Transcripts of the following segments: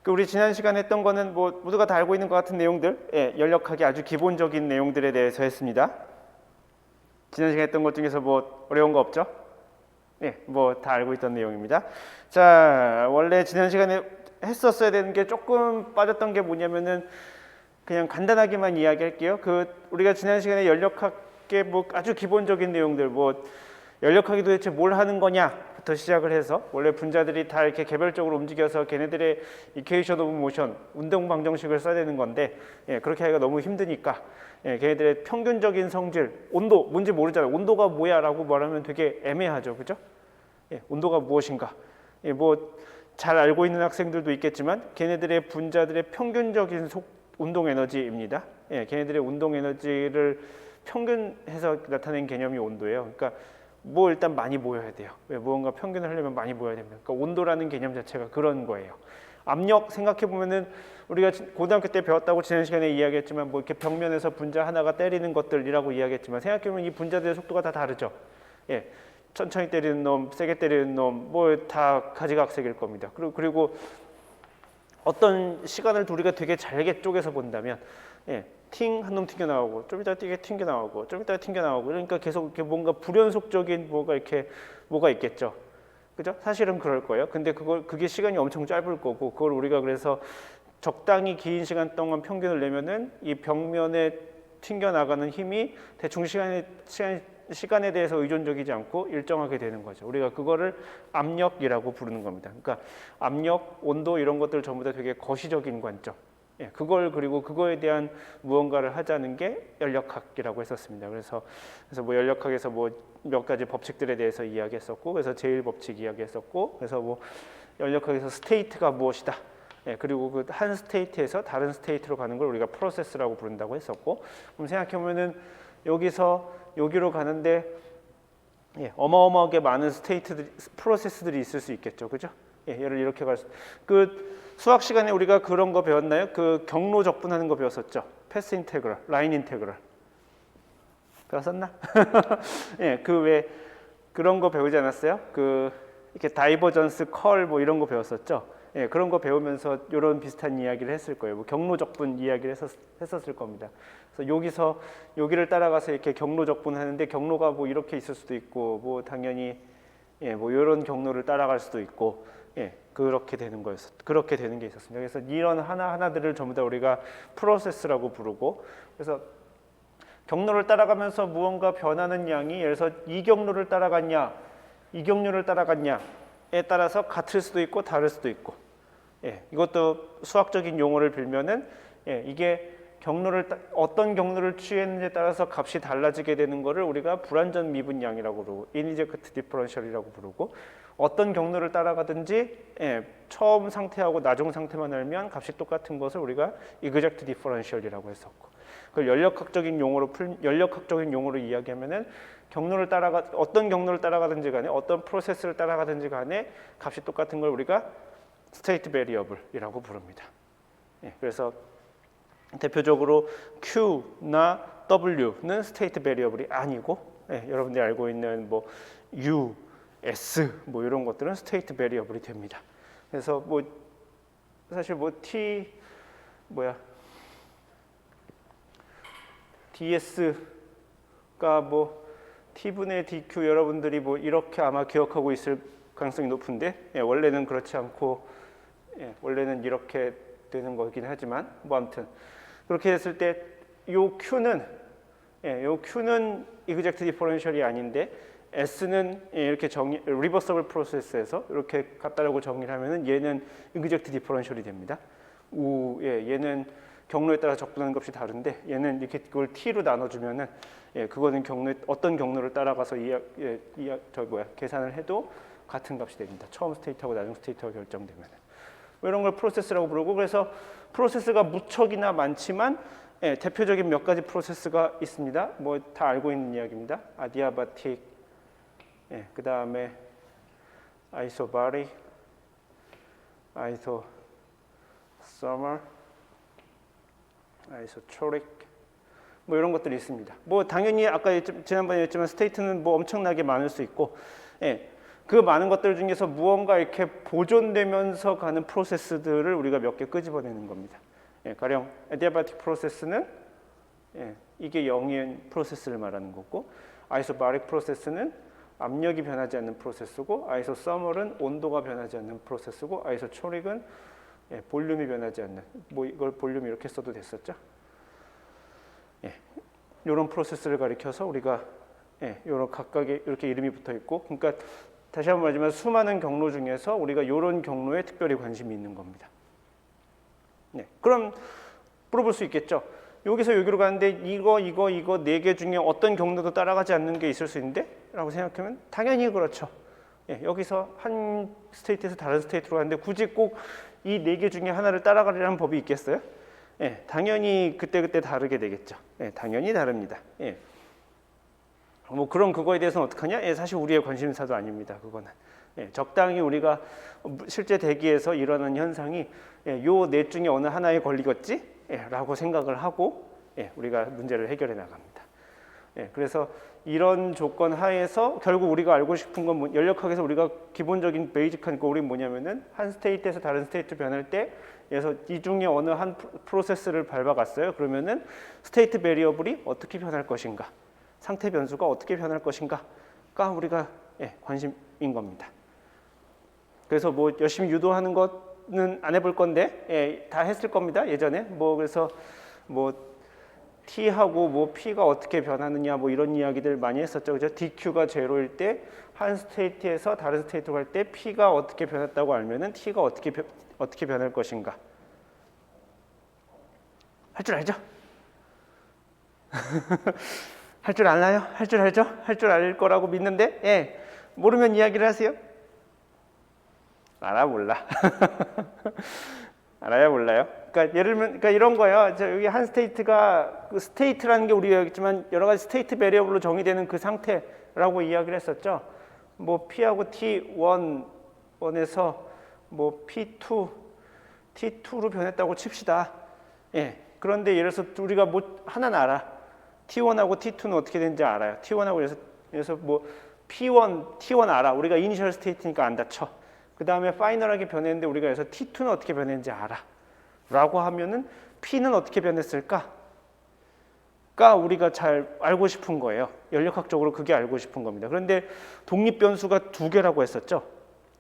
그 우리 지난 시간에 했던 거는 뭐 모두가 다 알고 있는 것 같은 내용들, 예, 연력학의 아주 기본적인 내용들에 대해서 했습니다. 지난 시간에 했던 것 중에서 뭐 어려운 거 없죠? 예, 뭐 다 알고 있던 내용입니다. 자, 원래 지난 시간에 했었어야 되는 게 조금 빠졌던 게 뭐냐면은 그냥 간단하게만 이야기할게요. 그 우리가 지난 시간에 연력학의 뭐 아주 기본적인 내용들, 뭐 연력학이 도대체 뭘 하는 거냐부터 시작을 해서 원래 분자들이 다 이렇게 개별적으로 움직여서 걔네들의 이퀘이션 오브 모션, 운동 방정식을 써야 되는 건데, 예, 그렇게 하기가 너무 힘드니까, 예, 걔네들의 평균적인 성질, 온도 뭔지 모르잖아요. 온도가 뭐야라고 말하면 되게 애매하죠, 그죠? 예, 온도가 무엇인가? 예, 뭐 잘 알고 있는 학생들도 있겠지만 걔네들의 분자들의 평균적인 운동 에너지입니다. 예, 걔네들의 운동 에너지를 평균해서 나타낸 개념이 온도예요. 그러니까 뭐 일단 많이 모여야 돼요. 왜 무언가 평균을 하려면 많이 모여야 됩니다. 그러니까 온도라는 개념 자체가 그런 거예요. 압력 생각해 보면은 우리가 고등학교 때 배웠다고 지난 시간에 이야기했지만 뭐 이렇게 벽면에서 분자 하나가 때리는 것들이라고 이야기했지만 생각해 보면 이 분자들의 속도가 다 다르죠. 예. 천천히 때리는 놈, 세게 때리는 놈, 뭐 다 가지각색일 겁니다. 그리고 어떤 시간을 우리가 되게 잘게 쪼개서 본다면, 예, 팅 한 놈 튕겨 나오고, 좀 이따 뛰게 튕겨 나오고, 좀 이따 튕겨 나오고, 그러니까 계속 이렇게 뭔가 불연속적인 뭐가 있겠죠. 그죠? 사실은 그럴 거예요. 근데 그게 시간이 엄청 짧을 거고, 그걸 우리가 그래서 적당히 긴 시간 동안 평균을 내면은 이 벽면에 튕겨 나가는 힘이 대충 시간에 대해서 의존적이지 않고 일정하게 되는 거죠. 우리가 그거를 압력이라고 부르는 겁니다. 그러니까 압력, 온도 이런 것들 전부 다 되게 거시적인 관점. 예, 그리고 그거에 대한 무언가를 하자는 게 연력학이라고 했었습니다. 그래서 뭐 연력학에서 뭐 몇 가지 법칙들에 대해서 이야기했었고, 그래서 제1법칙 이야기했었고, 그래서 뭐 연력학에서 스테이트가 무엇이다. 예, 그리고 그 한 스테이트에서 다른 스테이트로 가는 걸 우리가 프로세스라고 부른다고 했었고, 그럼 생각해 보면은 여기서 여기로 가는데, 예, 어마어마하게 많은 프로세스들이 있을 수 있겠죠, 그죠? 예, 얘를 이렇게 그 수학 시간에 우리가 그런 거 배웠나요? 그 경로 적분하는 거 배웠었죠. 패스 인테그럴, 라인 인테그럴. 배웠었나? 예, 그 왜 그런 거 배우지 않았어요? 그 이렇게 다이버전스, 컬 뭐 이런 거 배웠었죠. 예, 그런 거 배우면서 이런 비슷한 이야기를 했을 거예요. 뭐 경로 적분 이야기를 했었을 겁니다. 그래서 여기서 여기를 따라가서 이렇게 경로 적분하는데 경로가 뭐 이렇게 있을 수도 있고, 뭐 당연히, 예, 뭐 이런 경로를 따라갈 수도 있고, 예, 그렇게 되는 게 있었습니다. 그래서 이런 하나하나들을 전부 다 우리가 프로세스라고 부르고, 그래서 경로를 따라가면서 무언가 변하는 양이, 예를 들어서 이 경로를 따라갔냐, 이 경로를 따라갔냐에 따라서 같을 수도 있고 다를 수도 있고, 예, 이것도 수학적인 용어를 빌면은, 예, 이게 어떤 경로를 취했는지에 따라서 값이 달라지게 되는 거를 우리가 불완전 미분양이라고 부르고 인이젝트 디퍼런셜이라고 부르고, 어떤 경로를 따라가든지, 예, 처음 상태하고 나중 상태만 알면 값이 똑같은 것을 우리가 이그젝트 디퍼런셜이라고 했었고, 그걸 연력학적인 용어로 이야기하면은 어떤 경로를 따라가든지 간에 어떤 프로세스를 따라가든지 간에 값이 똑같은 걸 우리가 스테이트 베리어블이라고 부릅니다. 예, 그래서 대표적으로 Q나 W는 스테이트 베리어블이 아니고, 예, 여러분들이 알고 있는 뭐 U, S 뭐 이런 것들은 스테이트 베리어블이 됩니다. 그래서 뭐 사실 뭐 DS가 뭐 T분의 DQ 여러분들이 뭐 이렇게 아마 기억하고 있을 가능성이 높은데, 예, 원래는 그렇지 않고, 예, 원래는 이렇게 되는 거긴 하지만 뭐 아무튼 그렇게 됐을 때 요 Q는 이그젝트 디퍼런셜이 아닌데 S는, 예, 이렇게 리버서블 프로세스에서 이렇게 같다라고 정의를 하면은 얘는 이그젝트 디퍼런셜이 됩니다. 예, 얘는 경로에 따라 적분하는 값이 다른데 얘는 이렇게 그걸 T로 나눠주면은, 예, 그거는 어떤 경로를 따라가서 계산을 해도 같은 값이 됩니다. 처음 스테이트하고 나중 스테이트하고 결정되면. 이런 걸 프로세스라고 부르고, 그래서 프로세스가 무척이나 많지만, 예, 대표적인 몇 가지 프로세스가 있습니다. 뭐 다 알고 있는 이야기입니다. 아디아바틱, 예, 그 다음에 아이소바릭, 아이소서멀, 아이소초릭, 뭐 이런 것들이 있습니다. 뭐 당연히 아까 지난번에 했지만 스테이트는 뭐 엄청나게 많을 수 있고, 예, 그 많은 것들 중에서 무언가 이렇게 보존되면서 가는 프로세스들을 우리가 몇 개 끄집어내는 겁니다. 예, 가령 adiabatic 프로세스는 이게 영인 프로세스를 말하는 거고, 아이소바릭 프로세스는 압력이 변하지 않는 프로세스고, 아이소서멀은 온도가 변하지 않는 프로세스고, 아이소초릭은 볼륨이 변하지 않는, 뭐 이걸 볼륨 이렇게 써도 됐었죠. 이런 프로세스를 가리켜서 우리가 이런 각각의 이렇게 이름이 붙어 있고, 그러니까 다시 한번 말하지만 수많은 경로 중에서 우리가 이런 경로에 특별히 관심이 있는 겁니다. 그럼 물어볼 수 있겠죠. 여기서 여기로 가는데 이거 네 개 중에 어떤 경로도 따라가지 않는 게 있을 수 있는데? 라고 생각하면 당연히 그렇죠. 여기서 한 스테이트에서 다른 스테이트로 가는데 굳이 꼭 이 네 개 중에 하나를 따라가려는 법이 있겠어요? 당연히 그때그때 다르게 되겠죠. 당연히 다릅니다. 뭐 그런 그거에 대해서는 어떡하냐? 사실 우리의 관심사도 아닙니다. 그거는. 적당히 우리가 실제 대기에서 일어나는 현상이 요 넷 중에 어느 하나에 걸리겠지? 라고 생각을 하고 우리가 문제를 해결해 나갑니다. 그래서 이런 조건 하에서 결국 우리가 알고 싶은 건 연력학에서 우리가 기본적인 베이직한 거 우리 뭐냐면은 한 스테이트에서 다른 스테이트 변할 때 그래서 이 중에 어느 한 프로세스를 밟아갔어요. 그러면은 스테이트 베리어블이 어떻게 변할 것인가, 상태 변수가 어떻게 변할 것인가가 우리가 관심인 겁니다. 그래서 뭐 열심히 유도하는 것은 안 해볼 건데 다 했을 겁니다. 예전에 뭐 그래서 뭐 T하고 뭐 P가 어떻게 변하느냐 뭐 이런 이야기들 많이 했었죠. 그죠? DQ가 제로일 때 한 스테이트에서 다른 스테이트로 갈 때 P가 어떻게 변했다고 알면은 T가 어떻게 변할 것인가. 할 줄 알죠? 할 줄 알나요? 할 줄 알죠? 할 줄 알 거라고 믿는데 모르면 이야기를 하세요. 알아 몰라. 알아요 몰라요? 그러니까 예를 들면 그러니까 이런 거예요. 여기 한 스테이트가 그 스테이트라는 게 우리가 여기지만 여러 가지 스테이트 베리어블로 정의되는 그 상태라고 이야기를 했었죠. 뭐 P하고 T1에서 뭐 P2, T2로 변했다고 칩시다. 그런데 예를 들어서 우리가 뭐 하나는 알아. T1하고 T2는 어떻게 되는지 알아요. T1하고 그래서 뭐 P1, T1 알아. 우리가 이니셜 스테이트니까 안 다쳐. 그 다음에 파이널하게 변했는데 우리가 여기서 T2는 어떻게 변했는지 알아. 라고 하면은 P는 어떻게 변했을까? 가 우리가 잘 알고 싶은 거예요. 연력학적으로 그게 알고 싶은 겁니다. 그런데 독립 변수가 두 개라고 했었죠.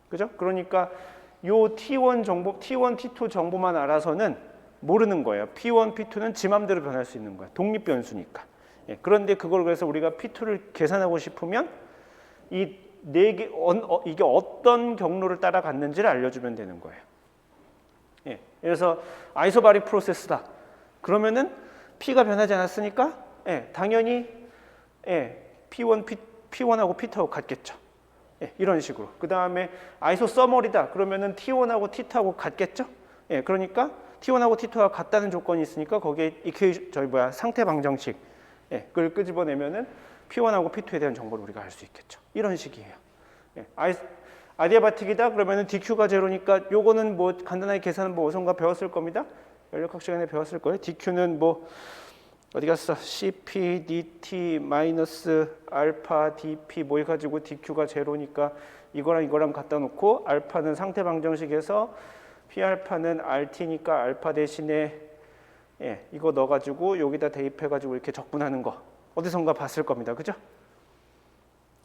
그죠? 그러니까 요 T1 정보, T1, T2 정보만 알아서는 모르는 거예요. P1, P2는 지 맘대로 변할 수 있는 거예요. 독립 변수니까. 그런데 그걸 그래서 우리가 P2를 계산하고 싶으면 이 네 개 이게 어떤 경로를 따라갔는지를 알려주면 되는 거예요. 그래서 아이소바릭 프로세스다. 그러면은 P가 변하지 않았으니까 당연히 P1하고 P2하고 같겠죠. 이런 식으로. 그 다음에 아이소서멀이다. 그러면은 T1하고 T2하고 같겠죠. 그러니까 T1하고 T2하고 같다는 조건이 있으니까 거기에 상태 방정식 그걸 끄집어내면은 P1하고 P2에 대한 정보를 우리가 알 수 있겠죠. 이런 식이에요. 아디아바틱이다 그러면은 DQ가 제로니까 요거는 뭐 간단하게 계산은 뭐 어선가 배웠을 겁니다. 연력학 시간에 배웠을 거예요. DQ는 뭐 어디 갔어? CP DT 마이너스 알파 DP 뭐 해가지고 DQ가 제로니까 이거랑 갖다 놓고 알파는 상태 방정식에서 P 알파는 RT니까 알파 대신에 이거 넣어가지고 여기다 대입해가지고 이렇게 적분하는 거 어디선가 봤을 겁니다. 그죠?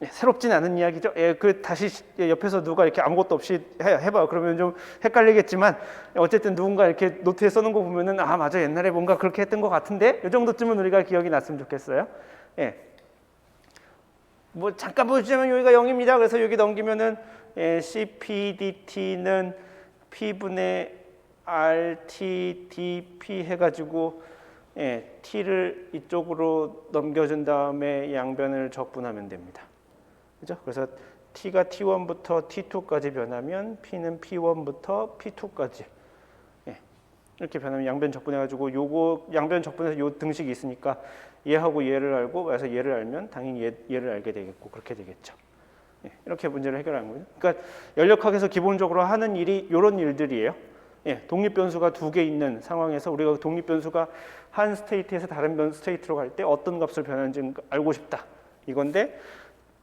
새롭진 않은 이야기죠. 그 다시 옆에서 누가 이렇게 아무것도 없이 해봐요. 그러면 좀 헷갈리겠지만 어쨌든 누군가 이렇게 노트에 써놓은 거 보면은 아 맞아 옛날에 뭔가 그렇게 했던 것 같은데 이 정도쯤은 우리가 기억이 났으면 좋겠어요. 뭐 잠깐 보시자면 여기가 0입니다. 그래서 여기 넘기면은 CPDT는 P분의 RT DP 해가지고 T를 이쪽으로 넘겨준 다음에 양변을 적분하면 됩니다. 그죠? 그래서 T가 T1부터 T2까지 변하면 P는 P1부터 P2까지 이렇게 변하면 양변 적분해가지고 요거 양변 적분해서 요 등식이 있으니까 얘하고 얘를 알고 그래서 얘를 알면 당연히 얘를 알게 되겠고 그렇게 되겠죠. 이렇게 문제를 해결하는 거예요. 그러니까 연력학에서 기본적으로 하는 일이 이런 일들이에요. 독립 변수가 두 개 있는 상황에서 우리가 독립 변수가 한 스테이트에서 다른 스테이트로 갈 때 어떤 값을 변하는지 알고 싶다. 이건데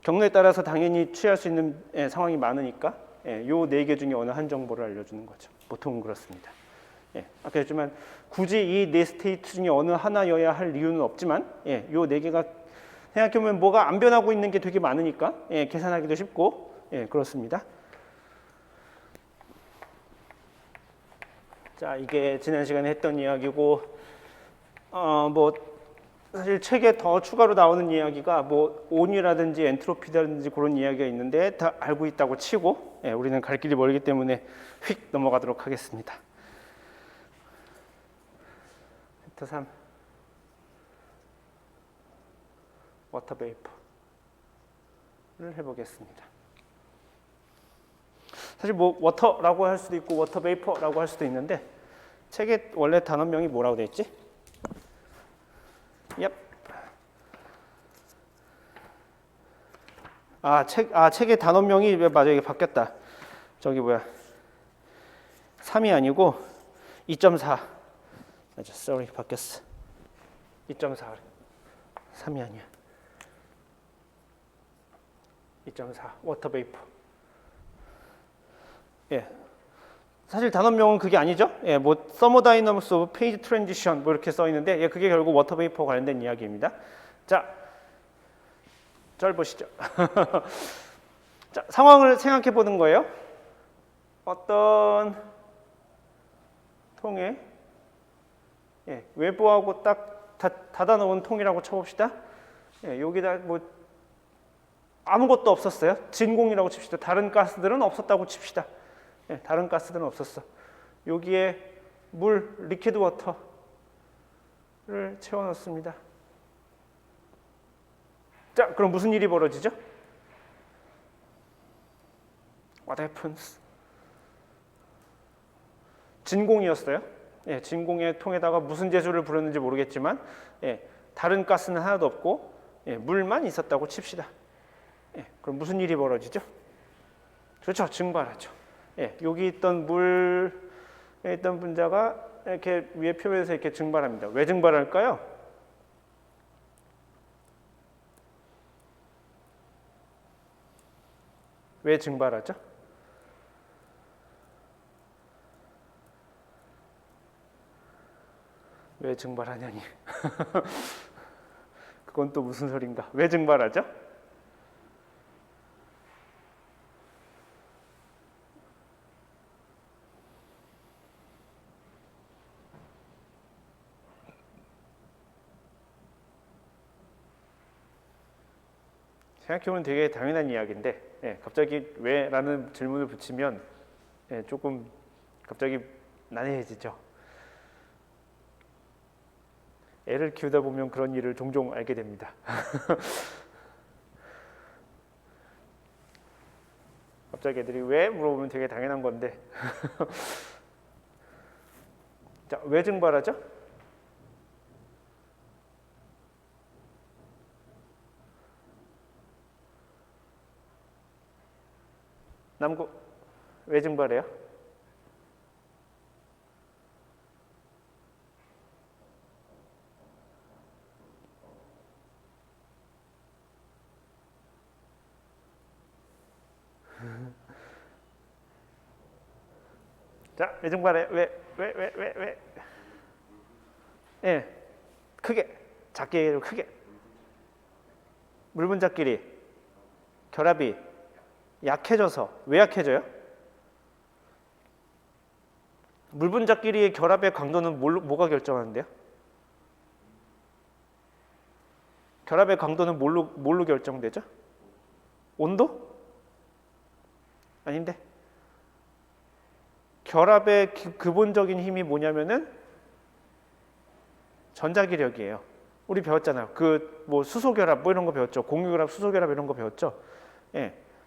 경로에 따라서 당연히 취할 수 있는 상황이 많으니까 요 네 개 중에 어느 한 정보를 알려주는 거죠. 보통은 그렇습니다. 아까 했지만 굳이 이 네 스테이트 중에 어느 하나여야 할 이유는 없지만 요 네 개가 생각해보면 뭐가 안 변하고 있는 게 되게 많으니까 계산하기도 쉽고 그렇습니다. 자, 이게 지난 시간에 했던 이야기고 뭐 사실 책에 더 추가로 나오는 이야기가 뭐 온이라든지 엔트로피라든지 그런 이야기가 있는데 다 알고 있다고 치고 우리는 갈 길이 멀기 때문에 휙 넘어가도록 하겠습니다. 챕터 3 워터 베이퍼를 해보겠습니다. 사실 뭐 워터라고 할 수도 있고 워터 베이퍼라고 할 수도 있는데 책에 원래 단어명이 뭐라고 되어 있지? 얍. 책의 단어명이 맞아, 이게 바뀌었다. 저기 뭐야? 3이 아니고 2.4. 맞아, sorry, 바뀌었어. 2.4. 3이 아니야. 2.4. 워터 베이퍼. 사실 단어명은 그게 아니죠. 뭐 thermodynamics of phase transition 뭐 이렇게 써 있는데 그게 결국 워터 베이퍼 관련된 이야기입니다. 자, 절 보시죠. 자, 상황을 생각해 보는 거예요. 어떤 통에 외부하고 딱 닫아 놓은 통이라고 쳐봅시다. 여기다 뭐 아무것도 없었어요. 진공이라고 칩시다. 다른 가스들은 없었다고 칩시다. 다른 가스들은 없었어. 여기에 물, 리퀴드 워터를 채워 넣습니다. 자, 그럼 무슨 일이 벌어지죠? What happens? 진공이었어요. 진공의 통에다가 무슨 재료를 부렸는지 모르겠지만 다른 가스는 하나도 없고 물만 있었다고 칩시다. 그럼 무슨 일이 벌어지죠? 그렇죠, 증발하죠. 여기 있던 물에 있던 분자가 이렇게 위에 표면에서 이렇게 증발합니다. 왜 증발할까요? 왜 증발하죠? 왜 증발하냐니. 그건 또 무슨 소린가? 왜 증발하죠? 생각해보면 되게 당연한 이야기인데 갑자기 왜? 라는 질문을 붙이면 조금 갑자기 난해해지죠. 애를 키우다 보면 그런 일을 종종 알게 됩니다. 갑자기 애들이 왜? 물어보면 되게 당연한 건데 자, 왜 증발하죠? 남구 왜 증발해요? 자, 왜 증발해요? 왜? 크게, 작게, 크게. 물 분자끼리 결합이 약해져서 왜 약해져요? 물 분자끼리의 결합의 강도는 뭐가 결정하는데요? 결합의 강도는 뭘로 결정되죠? 온도? 아닌데. 결합의 근본적인 힘이 뭐냐면은 전자기력이에요. 우리 배웠잖아요. 그 뭐 수소결합 뭐 이런 거 배웠죠. 공유결합, 수소결합 이런 거 배웠죠.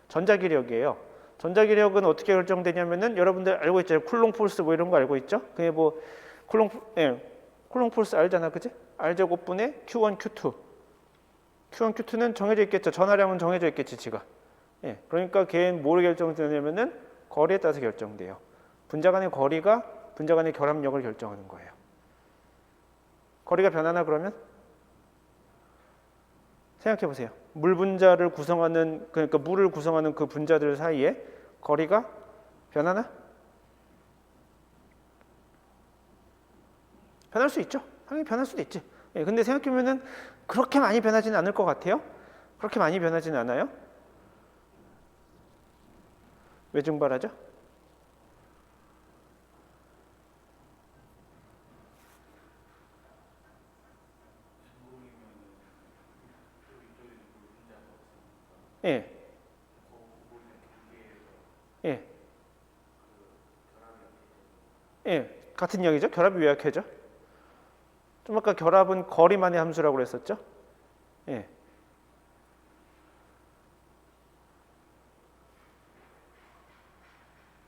전자기력이에요. 전자기력은 어떻게 결정되냐면은 여러분들 알고 있잖아요. 쿨롱 폴스 뭐 이런 거 알고 있죠? 그게 뭐 쿨롱 폴스 알잖아, 그지? R제곱분의 Q1, Q2. Q1, Q2는 정해져 있겠죠. 전하량은 정해져 있겠지, 지가. 그러니까 걔는 뭐를 결정되냐면은 거리에 따라서 결정돼요. 분자 간의 거리가 분자 간의 결합력을 결정하는 거예요. 거리가 변하나 그러면? 생각해 보세요. 물 분자를 구성하는 그러니까 물을 구성하는 그 분자들 사이에 거리가 변하나? 변할 수 있죠. 당연히 변할 수도 있지. 예, 근데 생각해보면은 그렇게 많이 변하지는 않을 것 같아요. 그렇게 많이 변하지는 않아요. 왜 증발하죠? 예. 예. 예. 같은 이야기죠. 결합이 왜 약해져? 좀 아까 결합은 거리만의 함수라고 그랬었죠? 예.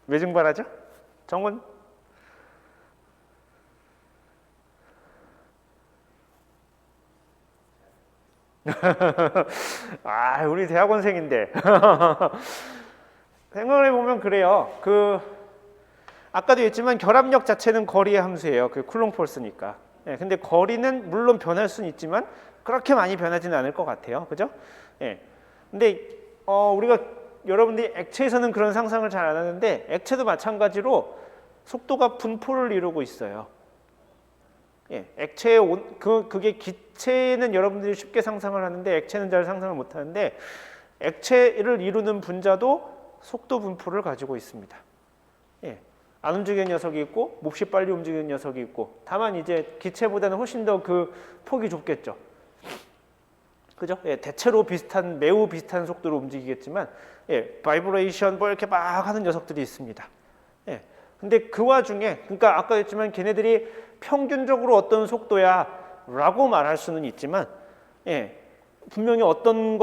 왜 증발하죠? 정원? 아, 우리 대학원생인데. 생각을 해보면 그래요. 아까도 했지만 결합력 자체는 거리의 함수예요. 그 쿨롱 폴스니까. 예, 근데 거리는 물론 변할 수는 있지만 그렇게 많이 변하지는 않을 것 같아요. 그죠? 예. 근데 우리가 여러분들이 액체에서는 그런 상상을 잘 안 하는데 액체도 마찬가지로 속도가 분포를 이루고 있어요. 예, 액체의 그게 기체는 여러분들이 쉽게 상상을 하는데 액체는 잘 상상을 못 하는데 액체를 이루는 분자도 속도 분포를 가지고 있습니다. 예, 안 움직이는 녀석이 있고 몹시 빨리 움직이는 녀석이 있고 다만 이제 기체보다는 훨씬 더 그 폭이 좁겠죠. 그죠? 예, 대체로 매우 비슷한 속도로 움직이겠지만 바이브레이션 뭐 이렇게 막 하는 녀석들이 있습니다. 예. 근데 그 와중에 그러니까 아까 했지만 걔네들이 평균적으로 어떤 속도야라고 말할 수는 있지만 분명히 어떤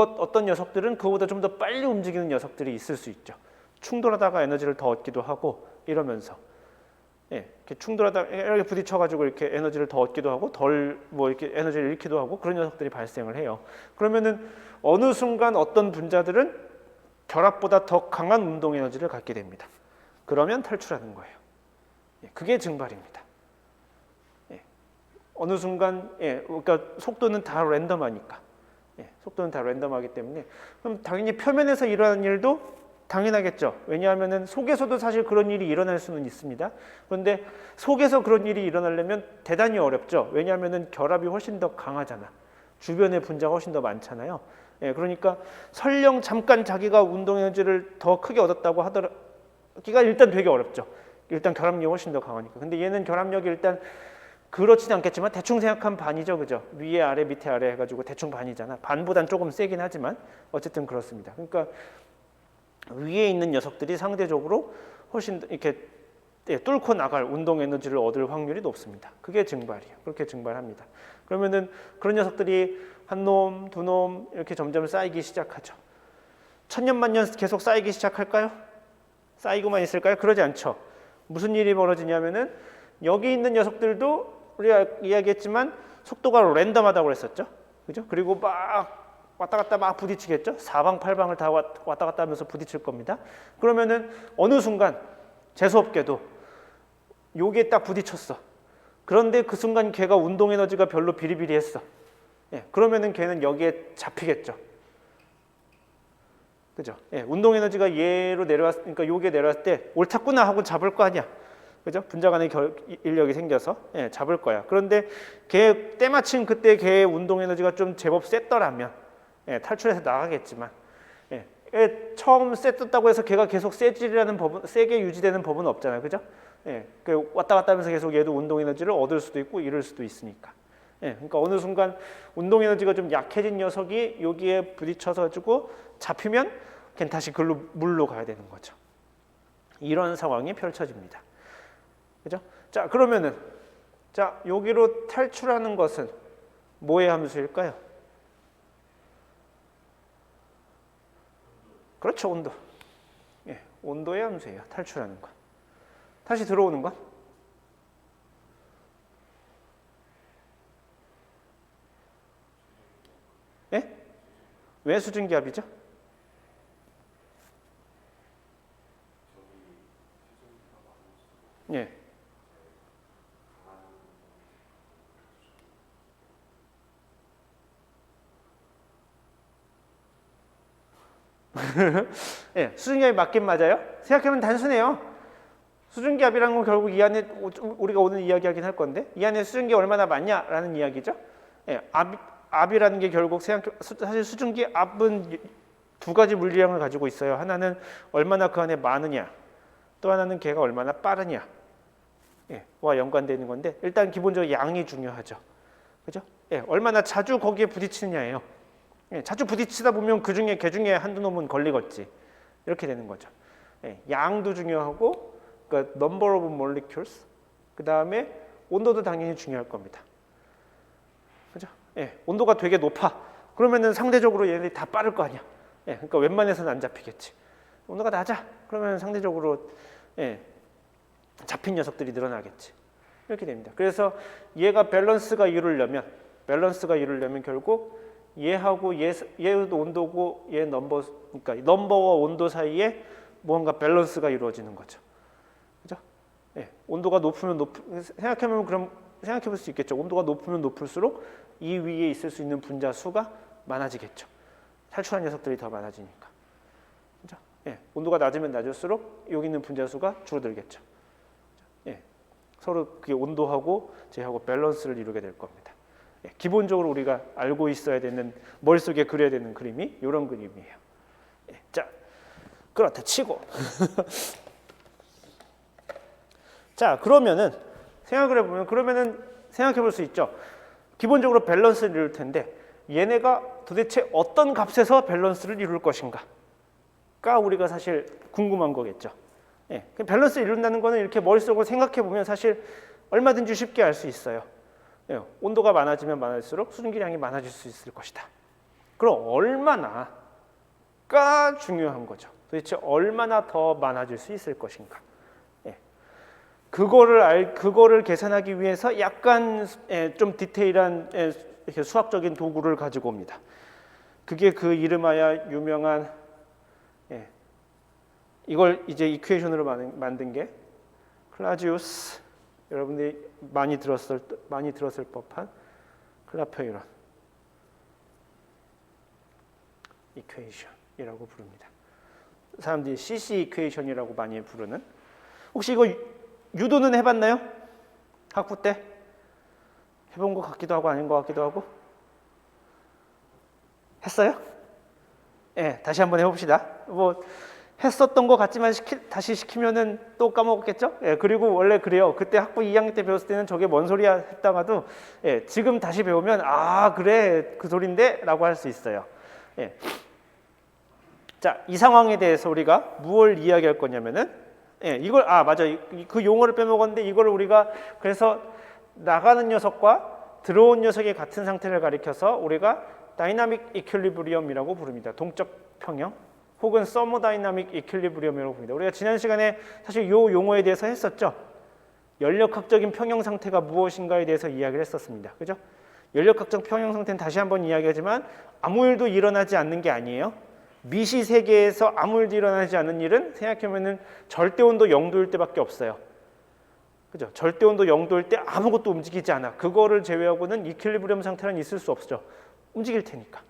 녀석들은 그보다 좀 더 빨리 움직이는 녀석들이 있을 수 있죠. 충돌하다가 에너지를 더 얻기도 하고 이러면서 이렇게 충돌하다 이렇게 부딪혀가지고 이렇게 에너지를 더 얻기도 하고 덜 뭐 이렇게 에너지를 잃기도 하고 그런 녀석들이 발생을 해요. 그러면은 어느 순간 어떤 분자들은 결합보다 더 강한 운동 에너지를 갖게 됩니다. 그러면 탈출하는 거예요. 그게 증발입니다. 어느 순간 그러니까 속도는 다 랜덤하니까 속도는 다 랜덤하기 때문에 그럼 당연히 표면에서 일어나는 일도 당연하겠죠. 왜냐하면은 속에서도 사실 그런 일이 일어날 수는 있습니다. 그런데 속에서 그런 일이 일어나려면 대단히 어렵죠. 왜냐하면은 결합이 훨씬 더 강하잖아. 주변에 분자가 훨씬 더 많잖아요. 그러니까 설령 잠깐 자기가 운동 에너지를 더 크게 얻었다고 하더라기가 일단 되게 어렵죠. 일단 결합력이 훨씬 더 강하니까. 근데 얘는 결합력이 일단 그렇지는 않겠지만 대충 생각하면 반이죠, 그죠? 위에 아래 밑에 아래 해가지고 대충 반이잖아. 반보단 조금 세긴 하지만 어쨌든 그렇습니다. 그러니까 위에 있는 녀석들이 상대적으로 훨씬 이렇게 뚫고 나갈 운동 에너지를 얻을 확률이 높습니다. 그게 증발이에요. 그렇게 증발합니다. 그러면은 그런 녀석들이 한 놈, 두 놈 이렇게 점점 쌓이기 시작하죠. 천년 만년 계속 쌓이기 시작할까요? 쌓이고만 있을까요? 그러지 않죠. 무슨 일이 벌어지냐면은 여기 있는 녀석들도 우리가 이야기했지만 속도가 랜덤하다고 그랬었죠. 그죠? 그리고 막 왔다 갔다 막 부딪히겠죠. 사방팔방을 다 왔다 갔다 하면서 부딪힐 겁니다. 그러면은 어느 순간 재수없게도 여기에 딱 부딪혔어. 그런데 그 순간 걔가 운동 에너지가 별로 비리비리했어. 그러면은 걔는 여기에 잡히겠죠. 그죠? 운동 에너지가 얘로 내려왔으니까 여기에 내려왔을 때 옳았구나 하고 잡을 거 아니야. 그죠? 분자 간의 인력이 생겨서 잡을 거야. 그런데 걔 때마침 그때 걔의 운동 에너지가 좀 제법 셌더라면 탈출해서 나가겠지만 처음 셌었다고 해서 걔가 계속 세게 유지되는 법은 없잖아요. 그죠? 그 왔다 갔다 하면서 계속 얘도 운동 에너지를 얻을 수도 있고 잃을 수도 있으니까. 그러니까 어느 순간 운동 에너지가 좀 약해진 녀석이 여기에 부딪혀서 가지고 잡히면 걔는 다시 물로 가야 되는 거죠. 이런 상황이 펼쳐집니다. 그죠? 자, 그러면은 여기로 탈출하는 것은 뭐의 함수일까요? 그렇죠, 온도. 온도의 함수예요. 탈출하는 건. 다시 들어오는 건? 왜 수증기압이죠? 예, 수증기압이 맞긴 맞아요. 생각해보면 단순해요. 수증기압이라는 건 결국 이 안에 우리가 오늘 이야기하긴 할 건데 이 안에 수증기 얼마나 많냐라는 이야기죠. 예, 압이라는 게 결국 사실 수증기압은 두 가지 물리량을 가지고 있어요. 하나는 얼마나 그 안에 많으냐, 또 하나는 걔가 얼마나 빠르냐, 예, 와 연관되어 있는 건데 일단 기본적으로 양이 중요하죠. 그죠? 예, 얼마나 자주 거기에 부딪히느냐예요. 예, 자주 부딪히다 보면 그 중에 걔 중에 한두 놈은 걸리겠지. 이렇게 되는 거죠. 예, 양도 중요하고, 그러니까 number of molecules, 그 다음에 온도도 당연히 중요할 겁니다. 그죠? 예, 온도가 되게 높아. 그러면은 상대적으로 얘네들이 다 빠를 거 아니야. 예, 그러니까 웬만해서는 안 잡히겠지. 온도가 낮아. 그러면 상대적으로 예, 잡힌 녀석들이 늘어나겠지. 이렇게 됩니다. 그래서 얘가 밸런스가 이루려면 결국 얘하고 얘도 온도고 얘 넘버, 그러니까 넘버와 온도 사이에 뭔가 밸런스가 이루어지는 거죠. 그죠? 예, 온도가 높으면 생각해 볼 수 있겠죠. 온도가 높으면 높을수록 이 위에 있을 수 있는 분자 수가 많아지겠죠. 탈출한 녀석들이 더 많아지니까. 그죠? 예, 온도가 낮으면 낮을수록 여기 있는 분자 수가 줄어들겠죠. 예, 서로 그게 온도하고 쟤하고 밸런스를 이루게 될 겁니다. 예, 기본적으로 우리가 알고 있어야 되는, 머릿속에 그려야 되는 그림이 이런 그림이에요. 예, 자, 그렇다 치고 자, 그러면은 생각을 해보면 그러면은 생각해 볼 수 있죠. 기본적으로 밸런스를 이룰 텐데 얘네가 도대체 어떤 값에서 밸런스를 이룰 것인가가 우리가 사실 궁금한 거겠죠. 예, 밸런스를 이룬다는 거는 이렇게 머릿속으로 생각해 보면 사실 얼마든지 쉽게 알 수 있어요. 예, 온도가 많아지면 많을수록 수증기량이 많아질 수 있을 것이다. 그럼 얼마나가 중요한 거죠. 도대체 얼마나 더 많아질 수 있을 것인가. 예, 그거를 계산하기 위해서 약간 좀 디테일한 이렇게 수학적인 도구를 가지고 옵니다. 그게 그 이름하여 유명한 이걸 이제 이퀘이션으로 만든 게 클라우지우스, 여러분들이 많이 들었을 법한 클라페 이론 이퀘이션이라고 부릅니다. 사람들이 CC 이퀘이션이라고 많이 부르는. 혹시 이거 유도는 해봤나요? 학부 때 해본 것 같기도 하고 아닌 것 같기도 하고. 했어요? 예, 다시 한번 해봅시다. 뭐 했었던 것 같지만 다시 시키면은 또 까먹었겠죠? 예, 그리고 원래 그래요. 그때 학부 2학년 때 배웠을 때는 저게 뭔 소리야 했다가도 예, 지금 다시 배우면 아 그래 그 소린데 라고 할 수 있어요. 예. 자, 이 상황에 대해서 우리가 무엇을 이야기할 거냐면은 예, 이걸 맞아 그 용어를 빼먹었는데 이걸 우리가 그래서 나가는 녀석과 들어온 녀석의 같은 상태를 가리켜서 우리가 다이나믹 이퀄리브리엄이라고 부릅니다. 동적 평형 혹은 서모다이나믹 이퀄리브리엄이라고 부릅니다. 우리가 지난 시간에 사실 이 용어에 대해서 했었죠. 연력학적인 평형 상태가 무엇인가에 대해서 이야기를 했었습니다. 그죠? 연력학적 평형 상태는 다시 한번 이야기하지만 아무 일도 일어나지 않는 게 아니에요. 미시 세계에서 아무 일도 일어나지 않는 일은 생각해보면 절대온도 0도일 때밖에 없어요. 그죠? 절대온도 0도일 때 아무것도 움직이지 않아. 그거를 제외하고는 이퀄리브리엄 상태는 있을 수 없죠. 움직일 테니까.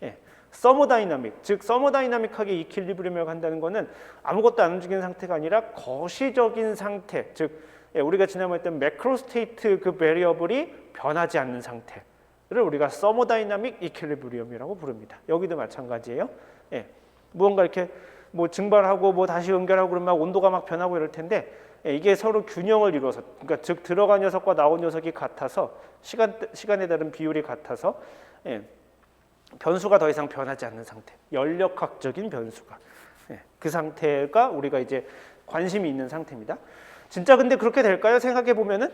예. 서모다이나믹, 즉 서모다이나믹하게 이퀄리브리엄을 한다는 거는 아무것도 안 움직이는 상태가 아니라 거시적인 상태, 즉 우리가 지난번에 했던 매크로스테이트 그 베리어블이 변하지 않는 상태를 우리가 서모다이나믹 이퀄리브리엄이라고 부릅니다. 여기도 마찬가지예요. 예. 무언가 이렇게 뭐 증발하고 뭐 다시 연결하고 그러면 온도가 막 변하고 이럴 텐데 이게 서로 균형을 이루어서, 그러니까 즉 들어간 녀석과 나온 녀석이 같아서 시간에 따른 비율이 같아서 변수가 더 이상 변하지 않는 상태, 연력학적인 변수가 그 상태가 우리가 이제 관심이 있는 상태입니다. 진짜 근데 그렇게 될까요? 생각해 보면은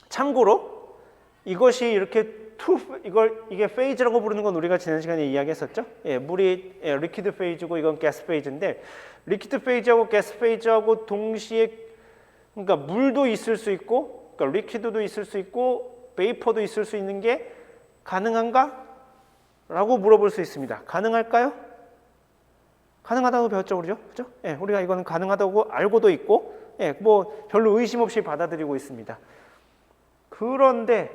참고로 이것이 이렇게 이게 페이즈라고 부르는 건 우리가 지난 시간에 이야기했었죠. 물이 리퀴드 페이즈고 이건 가스 페이즈인데 리퀴드 페이즈하고 가스 페이즈하고 동시에 그러니까 물도 있을 수 있고 그러니까 리퀴드도 있을 수 있고 베이퍼도 있을 수 있는 게 가능한가? 라고 물어볼 수 있습니다. 가능할까요? 가능하다고 배웠죠, 그죠? 예, 우리가 이거는 가능하다고 알고도 있고, 뭐 별로 의심 없이 받아들이고 있습니다. 그런데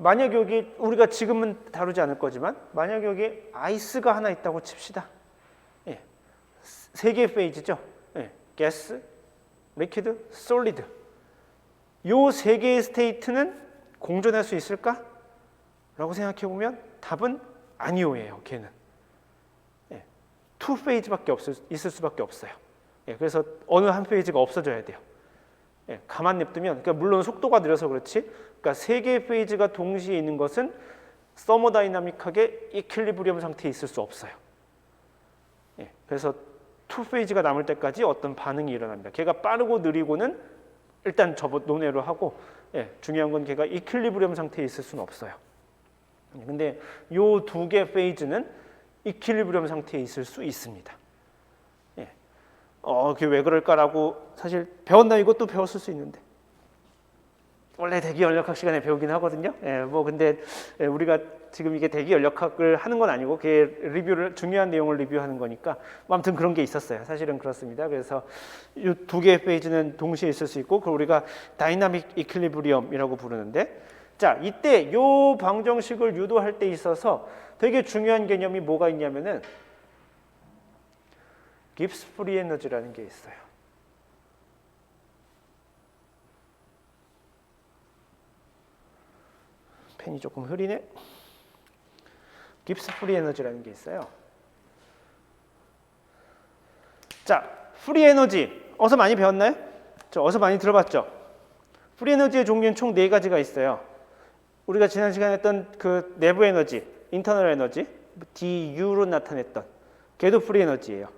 만약 여기 우리가 지금은 다루지 않을 거지만 만약 여기 아이스가 하나 있다고 칩시다. 예. 세 개의 페이지죠. 예. 가스, 리퀴드, 솔리드. 요 세 개의 스테이트는 공존할 수 있을까? 라고 생각해 보면 답은 아니오예요. 걔는. 예. 투 페이지밖에 있을 수밖에 없어요. 예. 그래서 어느 한 페이지가 없어져야 돼요. 예. 가만 냅두면 그러니까 물론 속도가 느려서 그렇지 그러니까 세 개의 페이지가 동시에 있는 것은 서머다이나믹하게 이퀄리브리엄 상태에 있을 수 없어요. 예, 그래서 투 페이지가 남을 때까지 어떤 반응이 일어납니다. 걔가 빠르고 느리고는 일단 논외로 하고 중요한 건 걔가 이퀄리브리엄 상태에 있을 수는 없어요. 근데 요 두 개 페이지는 이퀄리브리엄 상태에 있을 수 있습니다. 그게 왜 그럴까라고 사실 배웠나 이것도 배웠을 수 있는데 원래 대기 연력학 시간에 배우긴 하거든요. 근데 우리가 지금 이게 대기 연력학을 하는 건 아니고 그게 중요한 내용을 리뷰하는 거니까 아무튼 그런 게 있었어요. 사실은 그렇습니다. 그래서 이 두 개의 페이지는 동시에 있을 수 있고 그걸 우리가 다이나믹 이퀄리브리엄이라고 부르는데 자 이때 요 방정식을 유도할 때 있어서 되게 중요한 개념이 뭐가 있냐면은 깁스 프리 에너지라는 게 있어요. 펜이 조금 흐리네. 깁스 프리 에너지라는 게 있어요. 자, 프리 에너지 어서 많이 배웠나요? 어서 많이 들어봤죠? 프리 에너지의 종류는 총 4가지가 있어요. 우리가 지난 시간에 했던 그 내부 에너지, 인터널 에너지, DU로 나타냈던 걔도 프리 에너지예요.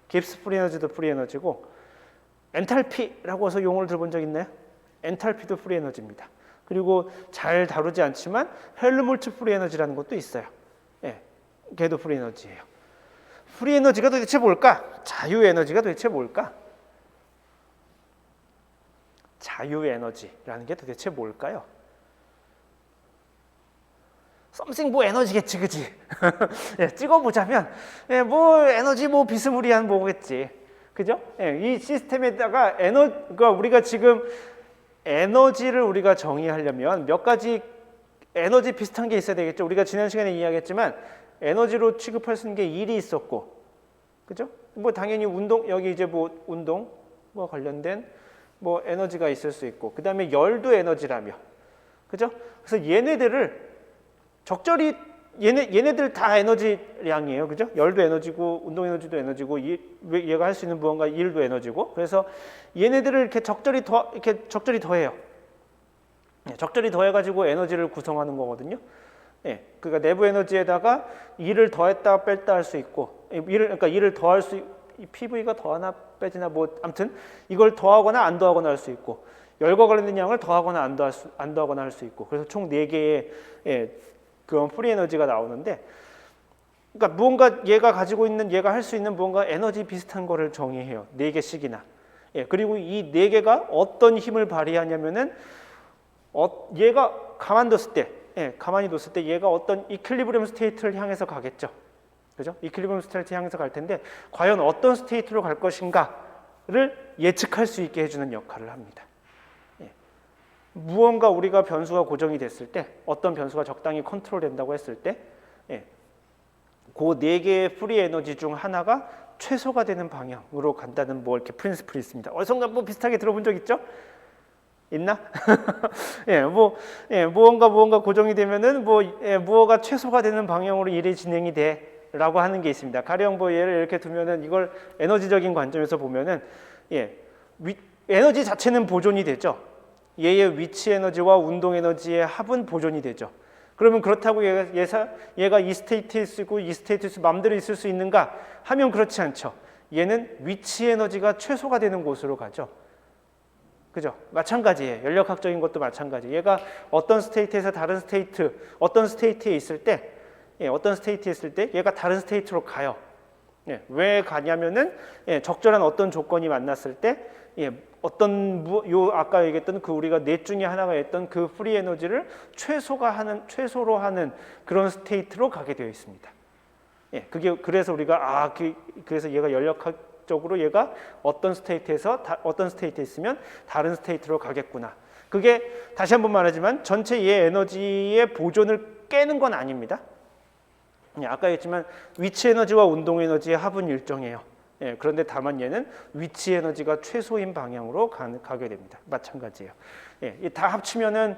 깁스 프리 에너지도 프리 에너지고 엔탈피라고 해서 용어를 들어본 적 있나요? 엔탈피도 프리 에너지입니다. 그리고 잘 다루지 않지만 헬름홀츠 프리 에너지라는 것도 있어요. 걔도 프리 에너지예요. 프리 에너지가 도대체 뭘까? 자유 에너지가 도대체 뭘까? 자유 에너지라는 게 도대체 뭘까요? 썸씽 뭐 에너지겠지, 그지? 찍어보자면 뭐 에너지 뭐 비스무리한 뭐겠지, 그죠? 이 시스템에다가 그러니까 우리가 지금 에너지를 우리가 정의하려면 몇 가지 에너지 비슷한 게 있어야 되겠죠. 우리가 지난 시간에 이야기했지만 에너지로 취급할 수 있는 게 일이 있었고, 그죠? 뭐 당연히 여기 이제 뭐 운동과 관련된 뭐 에너지가 있을 수 있고, 그 다음에 열도 에너지라며, 그죠? 그래서 얘네들을 적절히 얘네들 다 에너지량이에요, 그죠? 열도 에너지고 운동 에너지도 에너지고 얘가 할 수 있는 무언가 일도 에너지고, 그래서 얘네들을 이렇게 적절히 더해요. 적절히 더해가지고 에너지를 구성하는 거거든요. 그러니까 내부 에너지에다가 일을 더했다 뺐다 할 수 있고, 그러니까 일을 더할 수, PV가 더하나 빼지나 뭐 아무튼 이걸 더하거나 안 더하거나 할 수 있고, 열과 관련된 양을 더하거나 안 더하거나 할 수 있고, 그래서 총 4개의 그런 프리 에너지가 나오는데, 그러니까 무언가 얘가 할 수 있는 무언가 에너지 비슷한 거를 정의해요. 4개씩이나. 그리고 이 4개가 어떤 힘을 발휘하냐면은 얘가 가만히 뒀을 때 얘가 어떤 이퀄리브리엄 스테이트를 향해서 가겠죠. 그죠? 이퀄리브리엄 스테이트 향해서 갈 텐데 과연 어떤 스테이트로 갈 것인가를 예측할 수 있게 해주는 역할을 합니다. 무언가 우리가 변수가 고정이 됐을 때, 어떤 변수가 적당히 컨트롤된다고 했을 때, 그 4개의 프리 에너지 중 하나가 최소가 되는 방향으로 간다는 뭐 이렇게 프린시플이 있습니다. 어디선가 뭐 비슷하게 들어본 적 있죠? 있나? 무언가 고정이 되면은 무엇가 최소가 되는 방향으로 일이 진행이 돼라고 하는 게 있습니다. 가령 뭐 얘를 이렇게 두면은 이걸 에너지적인 관점에서 보면은 에너지 자체는 보존이 되죠. 얘의 위치 에너지와 운동 에너지의 합은 보존이 되죠. 그러면 그렇다고 얘가 이 스테이트에 있고 이 스테이트에 마음대로 있을 수 있는가 하면 그렇지 않죠. 얘는 위치 에너지가 최소가 되는 곳으로 가죠. 그죠? 마찬가지예요. 연력학적인 것도 마찬가지. 얘가 어떤 스테이트에서 다른 스테이트, 어떤 스테이트에 있을 때 얘가 다른 스테이트로 가요. 왜 가냐면은 적절한 어떤 조건이 만났을 때 아까 얘기했던 그 우리가 넷 중에 하나가 했던 그 프리 에너지를 최소로 하는 그런 스테이트로 가게 되어 있습니다. 그래서 우리가 그래서 얘가 연력학적으로 얘가 어떤 스테이트에 있으면 다른 스테이트로 가겠구나. 그게 다시 한번 말하지만 전체 얘 에너지의 보존을 깨는 건 아닙니다. 아까 했지만 위치 에너지와 운동 에너지의 합은 일정해요. 그런데 다만 얘는 위치 에너지가 최소인 방향으로 가게 됩니다. 마찬가지예요. 다 합치면은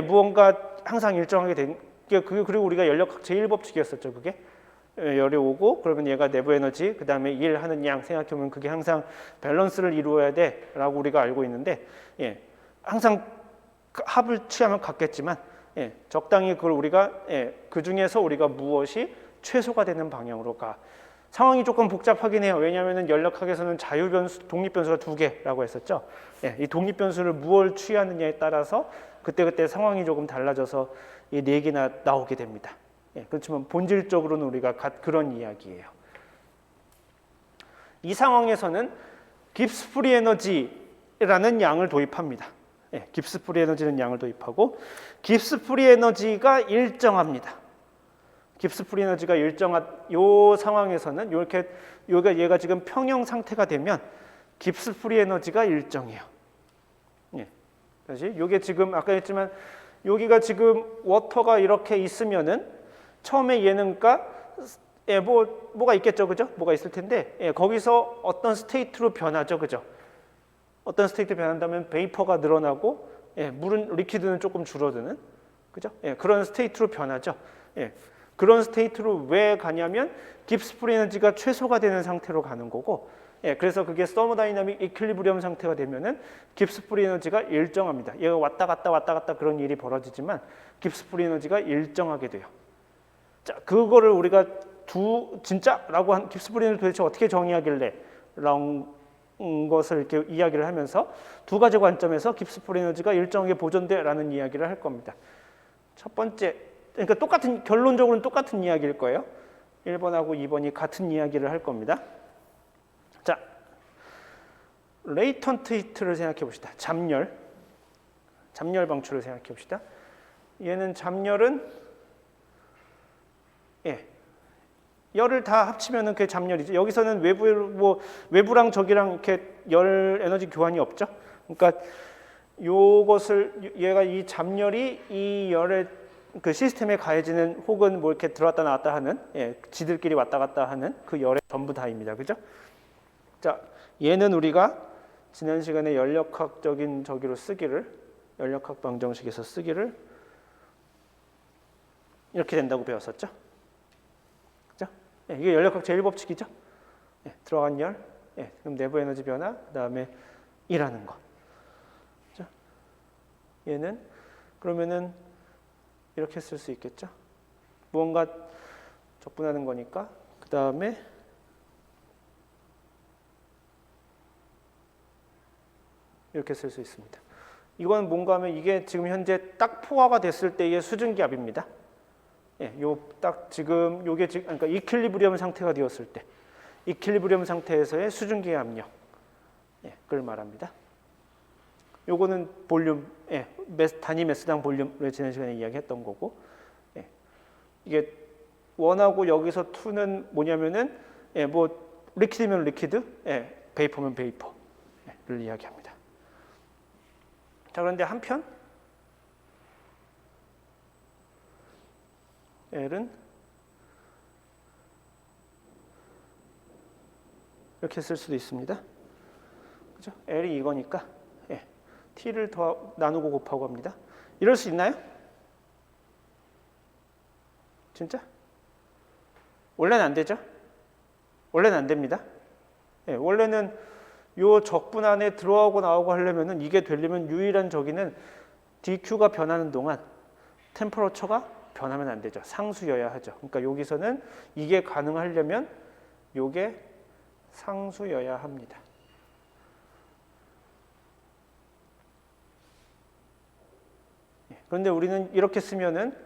무언가 항상 일정하게 된 게 그리고 우리가 연력학 제1법칙이었었죠. 그게 열이 오고 그러면 얘가 내부 에너지 그 다음에 일 하는 양 생각해보면 그게 항상 밸런스를 이루어야 돼라고 우리가 알고 있는데 항상 합을 취하면 같겠지만 적당히 그걸 우리가 그 중에서 우리가 무엇이 최소가 되는 방향으로 가. 상황이 조금 복잡하긴 해요. 왜냐하면 연력학에서는 자유변수, 독립변수가 두 개라고 했었죠. 이 독립변수를 무엇을 취하느냐에 따라서 그때그때 상황이 조금 달라져서 이 네 개나 나오게 됩니다. 그렇지만 본질적으로는 우리가 그런 이야기예요. 이 상황에서는 깁스 프리 에너지라는 양을 도입합니다. 깁스 프리 에너지는 양을 도입하고 깁스 프리 에너지가 일정합니다. 깁스 프리 에너지가 일정한 요 상황에서는 이렇게 얘가 지금 평형 상태가 되면 깁스 프리 에너지가 일정해요. 다시 요게 지금 아까 했지만 여기가 지금 워터가 이렇게 있으면은 처음에 얘는 그러니까 뭐가 있겠죠, 그죠? 뭐가 있을 텐데 거기서 어떤 스테이트로 변하죠, 그죠? 어떤 스테이트 변한다면 베이퍼가 늘어나고 물은 리퀴드는 조금 줄어드는, 그죠? 그런 스테이트로 변하죠. 그런 스테이트로 왜 가냐면 깁스 프리 에너지가 최소가 되는 상태로 가는 거고, 그래서 그게 서머다이나믹 이퀄리브리엄 상태가 되면은 깁스 프리 에너지가 일정합니다. 얘가 왔다 갔다 그런 일이 벌어지지만 깁스 프리 에너지가 일정하게 돼요. 자, 그거를 우리가 진짜라고 한 깁스 프리 에너지 도대체 어떻게 정의하길래 라는 것을 이렇게 이야기를 하면서 두 가지 관점에서 깁스 프리 에너지가 일정하게 보존돼라는 이야기를 할 겁니다. 첫 번째, 그러니까 결론적으로는 똑같은 이야기일 거예요. 1번하고 2번이 같은 이야기를 할 겁니다. 자, 레이턴트 히트를 생각해 봅시다. 잠열 방출을 생각해 봅시다. 얘는 잠열은 열을 다 합치면은 그게 잠열이죠. 여기서는 외부랑 저기랑 이렇게 열 에너지 교환이 없죠. 그러니까 요것을 얘가 이 잠열이 이 열의 그 시스템에 가해지는 혹은 뭐 이렇게 들어왔다 나왔다 하는 지들끼리 왔다 갔다 하는 그 열의 전부 다입니다. 그죠? 자, 얘는 우리가 지난 시간에 연력학적인 저기로 연력학 방정식에서 쓰기를 이렇게 된다고 배웠었죠. 그죠? 이게 연력학 제1법칙이죠. 들어간 열, 그럼 내부 에너지 변화, 그 다음에 일하는 거. 그죠? 얘는 그러면은 이렇게 쓸 수 있겠죠. 무언가 적분하는 거니까 그 다음에 이렇게 쓸 수 있습니다. 이건 뭔가 하면 이게 지금 현재 딱 포화가 됐을 때의 수증기압입니다. 요 딱 지금 요게 지금 그러니까 이퀄리브리엄 상태가 되었을 때 이퀄리브리엄 상태에서의 수증기의 압력 그걸 말합니다. 요거는 볼륨, 단위 매스당 볼륨을 지난 시간에 이야기했던 거고, 이게 1하고 여기서 2는 뭐냐면은 뭐 리퀴드면 리퀴드, 베이퍼면 베이퍼를 이야기합니다. 자, 그런데 한편 L은 이렇게 쓸 수도 있습니다. 그죠? L이 이거니까 T를 더 나누고 곱하고 합니다. 이럴 수 있나요? 진짜? 원래는 안 되죠? 원래는 안 됩니다. 원래는 요 적분 안에 들어가고 나오고 하려면은 이게 되려면 유일한 저기는 dq가 변하는 동안 템퍼러처가 변하면 안 되죠. 상수여야 하죠. 그러니까 여기서는 이게 가능하려면 요게 상수여야 합니다. 그런데 우리는 이렇게 쓰면은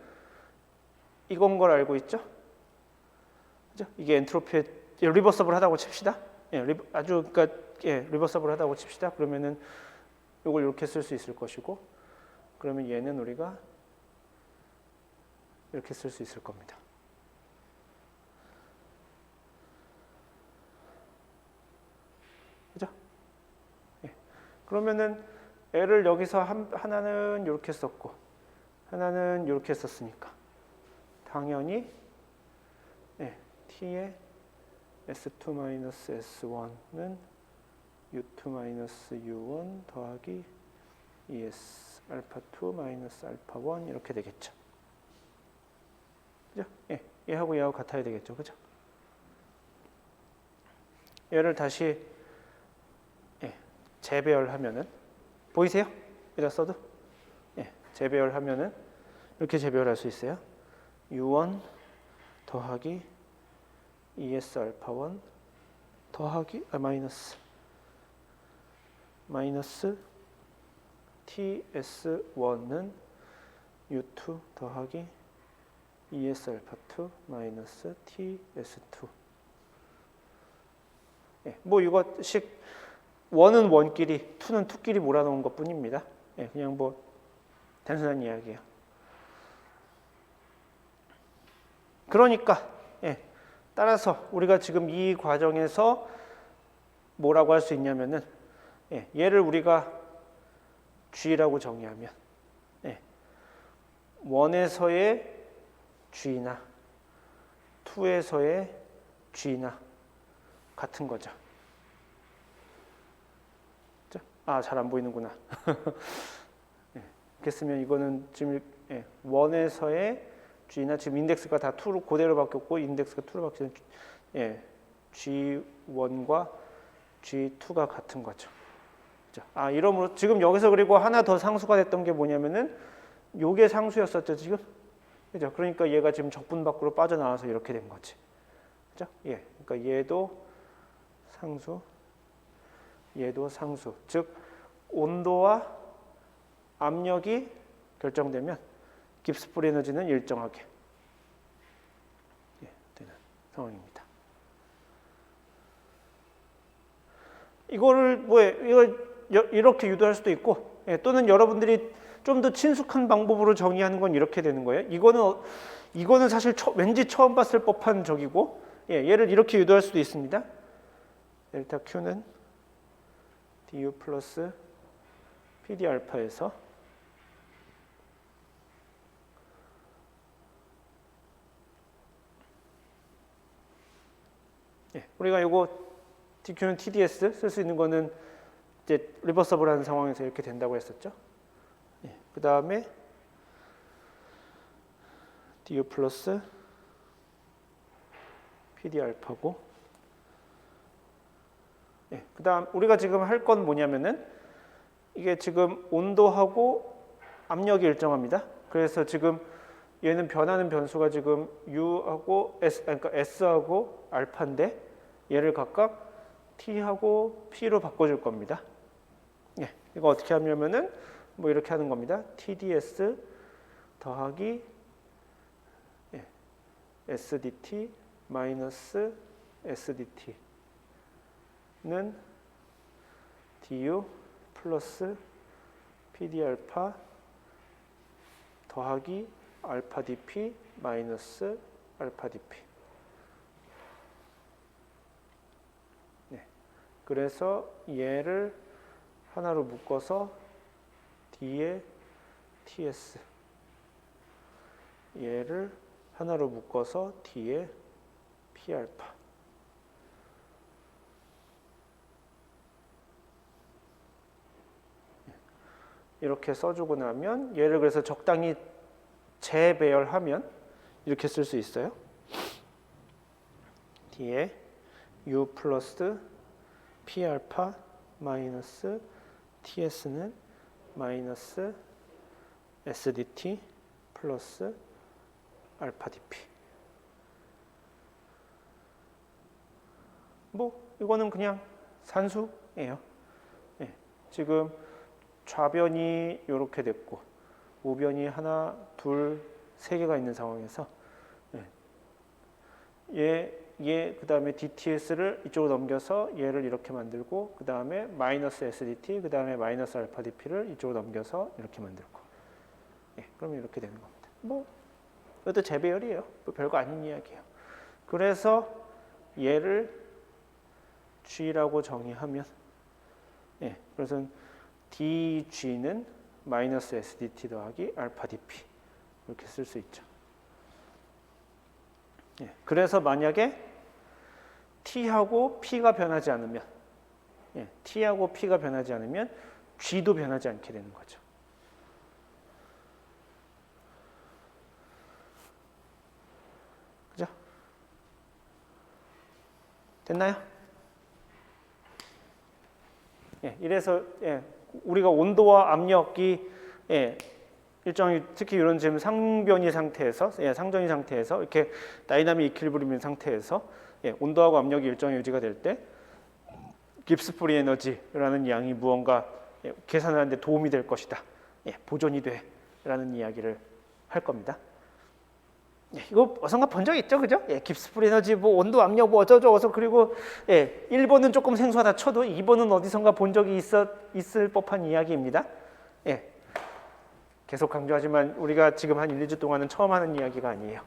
이건 걸 알고 있죠? 그죠? 이게 엔트로피의 리버서블 하다고 칩시다. 아주 그러니까 리버서블 하다고 칩시다. 그러면은 이걸 이렇게 쓸 수 있을 것이고, 그러면 얘는 우리가 이렇게 쓸 수 있을 겁니다. 그죠? 그러면은 L을 여기서 하나는 이렇게 썼고 하나는 이렇게 썼으니까 당연히 T의 S2-S1은 U2-U1 더하기 ES 알파2-알파1 이렇게 되겠죠. 그죠? 얘하고 얘하고 같아야 되겠죠. 그죠? 얘를 다시 재배열하면은 보이세요? 여기다 써도? 재배열하면은 이렇게 재배열할 수 있어요. U1 더하기 ES 알파1 더하기 마이너스 TS1은 U2 더하기 ES 알파2 마이너스 TS2. 뭐 이것식 1은 1끼리 2는 2끼리 몰아놓은 것 뿐입니다. 그냥 뭐 단순한 이야기예요. 그러니까 따라서 우리가 지금 이 과정에서 뭐라고 할 수 있냐면은 얘를 우리가 G라고 정의하면 1에서의 G나 2에서의 G나 같은 거죠. 잘 안 보이는구나. 이렇게 쓰면 이거는 지금 1에서의 G나 지금 인덱스가 다 2로 그대로 바뀌었고 인덱스가 2로 바뀌는 G1과 G2가 같은 거죠. 이러므로 지금 여기서 그리고 하나 더 상수가 됐던 게 뭐냐면은 요게 상수였었죠 지금. 그죠? 그러니까 얘가 지금 적분 밖으로 빠져나와서 이렇게 된 거지. 그죠? 그러니까 얘도 상수, 얘도 상수. 즉 온도와 압력이 결정되면 깁스풀 에너지는 일정하게 되는 상황입니다. 이거를 이걸 이렇게 유도할 수도 있고, 또는 여러분들이 좀 더 친숙한 방법으로 정의하는 건 이렇게 되는 거예요. 이거는 사실 왠지 처음 봤을 법한 적이고, 얘를 이렇게 유도할 수도 있습니다. 델타 Q는 du 플러스 PD 알파에서 우리가 이거 dq는 TDS 쓸 수 있는 거는 이제 리버서블한 상황에서 이렇게 된다고 했었죠. 그 다음에 du 플러스 PD 알파고, 그 다음 우리가 지금 할 건 뭐냐면은 이게 지금 온도하고 압력이 일정합니다. 그래서 지금 얘는 변하는 변수가 지금 U하고 S, 그러니까 S하고 알파인데 얘를 각각 T하고 P로 바꿔줄 겁니다. 이거 어떻게 하냐면은 뭐 이렇게 하는 겁니다. TDS 더하기 SDT 마이너스 SDT는 DU 플러스 PD 알파 더하기 알파 DP 마이너스 알파 DP. 그래서 얘를 하나로 묶어서 D의 TS, 얘를 하나로 묶어서 D의 P 알파. 이렇게 써주고 나면 얘를 그래서 적당히 재배열하면 이렇게 쓸 수 있어요. D의 U 플러스 P 알파 마이너스 TS는 마이너스 SDT 플러스 알파 DP. 뭐 이거는 그냥 산수예요. 지금 좌변이 이렇게 됐고 우변이 하나, 둘, 세 개가 있는 상황에서 그 다음에 DTS를 이쪽으로 넘겨서 얘를 이렇게 만들고 그 다음에 마이너스 SDT, 그 다음에 마이너스 알파 DP를 이쪽으로 넘겨서 이렇게 만들고 그러면 이렇게 되는 겁니다. 뭐 이것도 재배열이에요. 뭐 별거 아닌 이야기예요. 그래서 얘를 G라고 정의하면 그래서 dg는 마이너스 sdt 더하기 알파 dp 이렇게 쓸 수 있죠. 예, 그래서 만약에 t하고 p가 변하지 않으면, 예, t하고 p가 변하지 않으면 g도 변하지 않게 되는 거죠. 그죠? 됐나요? 예, 이래서 예, 우리가 온도와 압력이 예, 일정히 특히 이런 지금 상변이 상태에서 예, 상전이 상태에서 이렇게 다이나믹 이퀄리브리엄인 상태에서 예, 온도하고 압력이 일정히 유지가 될 때 깁스 프리 에너지라는 양이 무언가 예, 계산하는 데 도움이 될 것이다. 예, 보존이 돼라는 이야기를 할 겁니다. 예, 이거 어선가 본 적 있죠, 그죠? 예, 깁스 프리 에너지 뭐 온도 압력 뭐 어쩌고저쩌고 그리고 예, 1번은 조금 생소하다 쳐도 2번은 어디선가 본 적이 있을 법한 이야기입니다. 예, 계속 강조하지만 우리가 지금 한 1, 2주 동안은 처음 하는 이야기가 아니에요.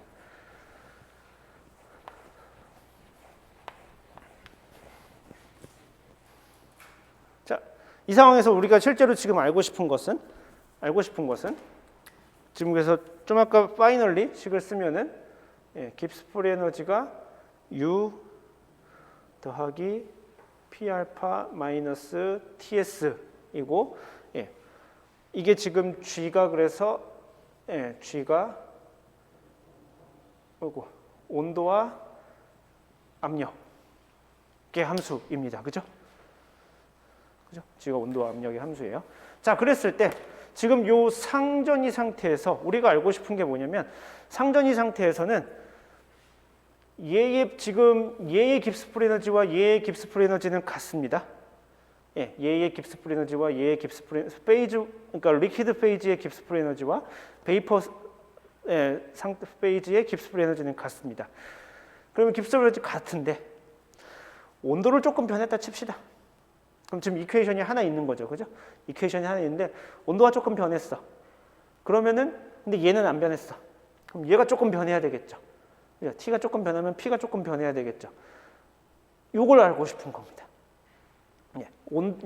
자, 이 상황에서 우리가 실제로 지금 알고 싶은 것은 지금 그래서 좀 아까 파이널리 식을 쓰면은 예, 깁스 프리 에너지가 U 더하기 P 알파 마이너스 TS이고 예, 이게 지금 G가 그래서 예, G가 온도와 압력의 함수입니다. 그죠? 그죠? G가 온도와 압력의 함수예요. 자, 그랬을 때 지금 요 상전이 상태에서 우리가 알고 싶은 게 뭐냐면 상전이 상태에서는 얘의 깁스 프리 에너지와 얘의 깁스 프리 에너지는 같습니다. 예, 얘의 깁스 프리 에너지와 얘의 깁스 프리 페이즈 그러니까 리퀴드 페이지의 깁스 프리 에너지와 베이퍼 페이지의 깁스 프리 에너지는 같습니다. 그러면 깁스 프리 에너지 같은데 온도를 조금 변했다 칩시다. 그럼 지금 이퀘이션이 하나 있는 거죠, 그죠? 이퀘이션이 하나 있는데 온도가 조금 변했어. 그러면은 근데 얘는 안 변했어. 그럼 얘가 조금 변해야 되겠죠. T가 조금 변하면 P가 조금 변해야 되겠죠. 요걸 알고 싶은 겁니다. 예,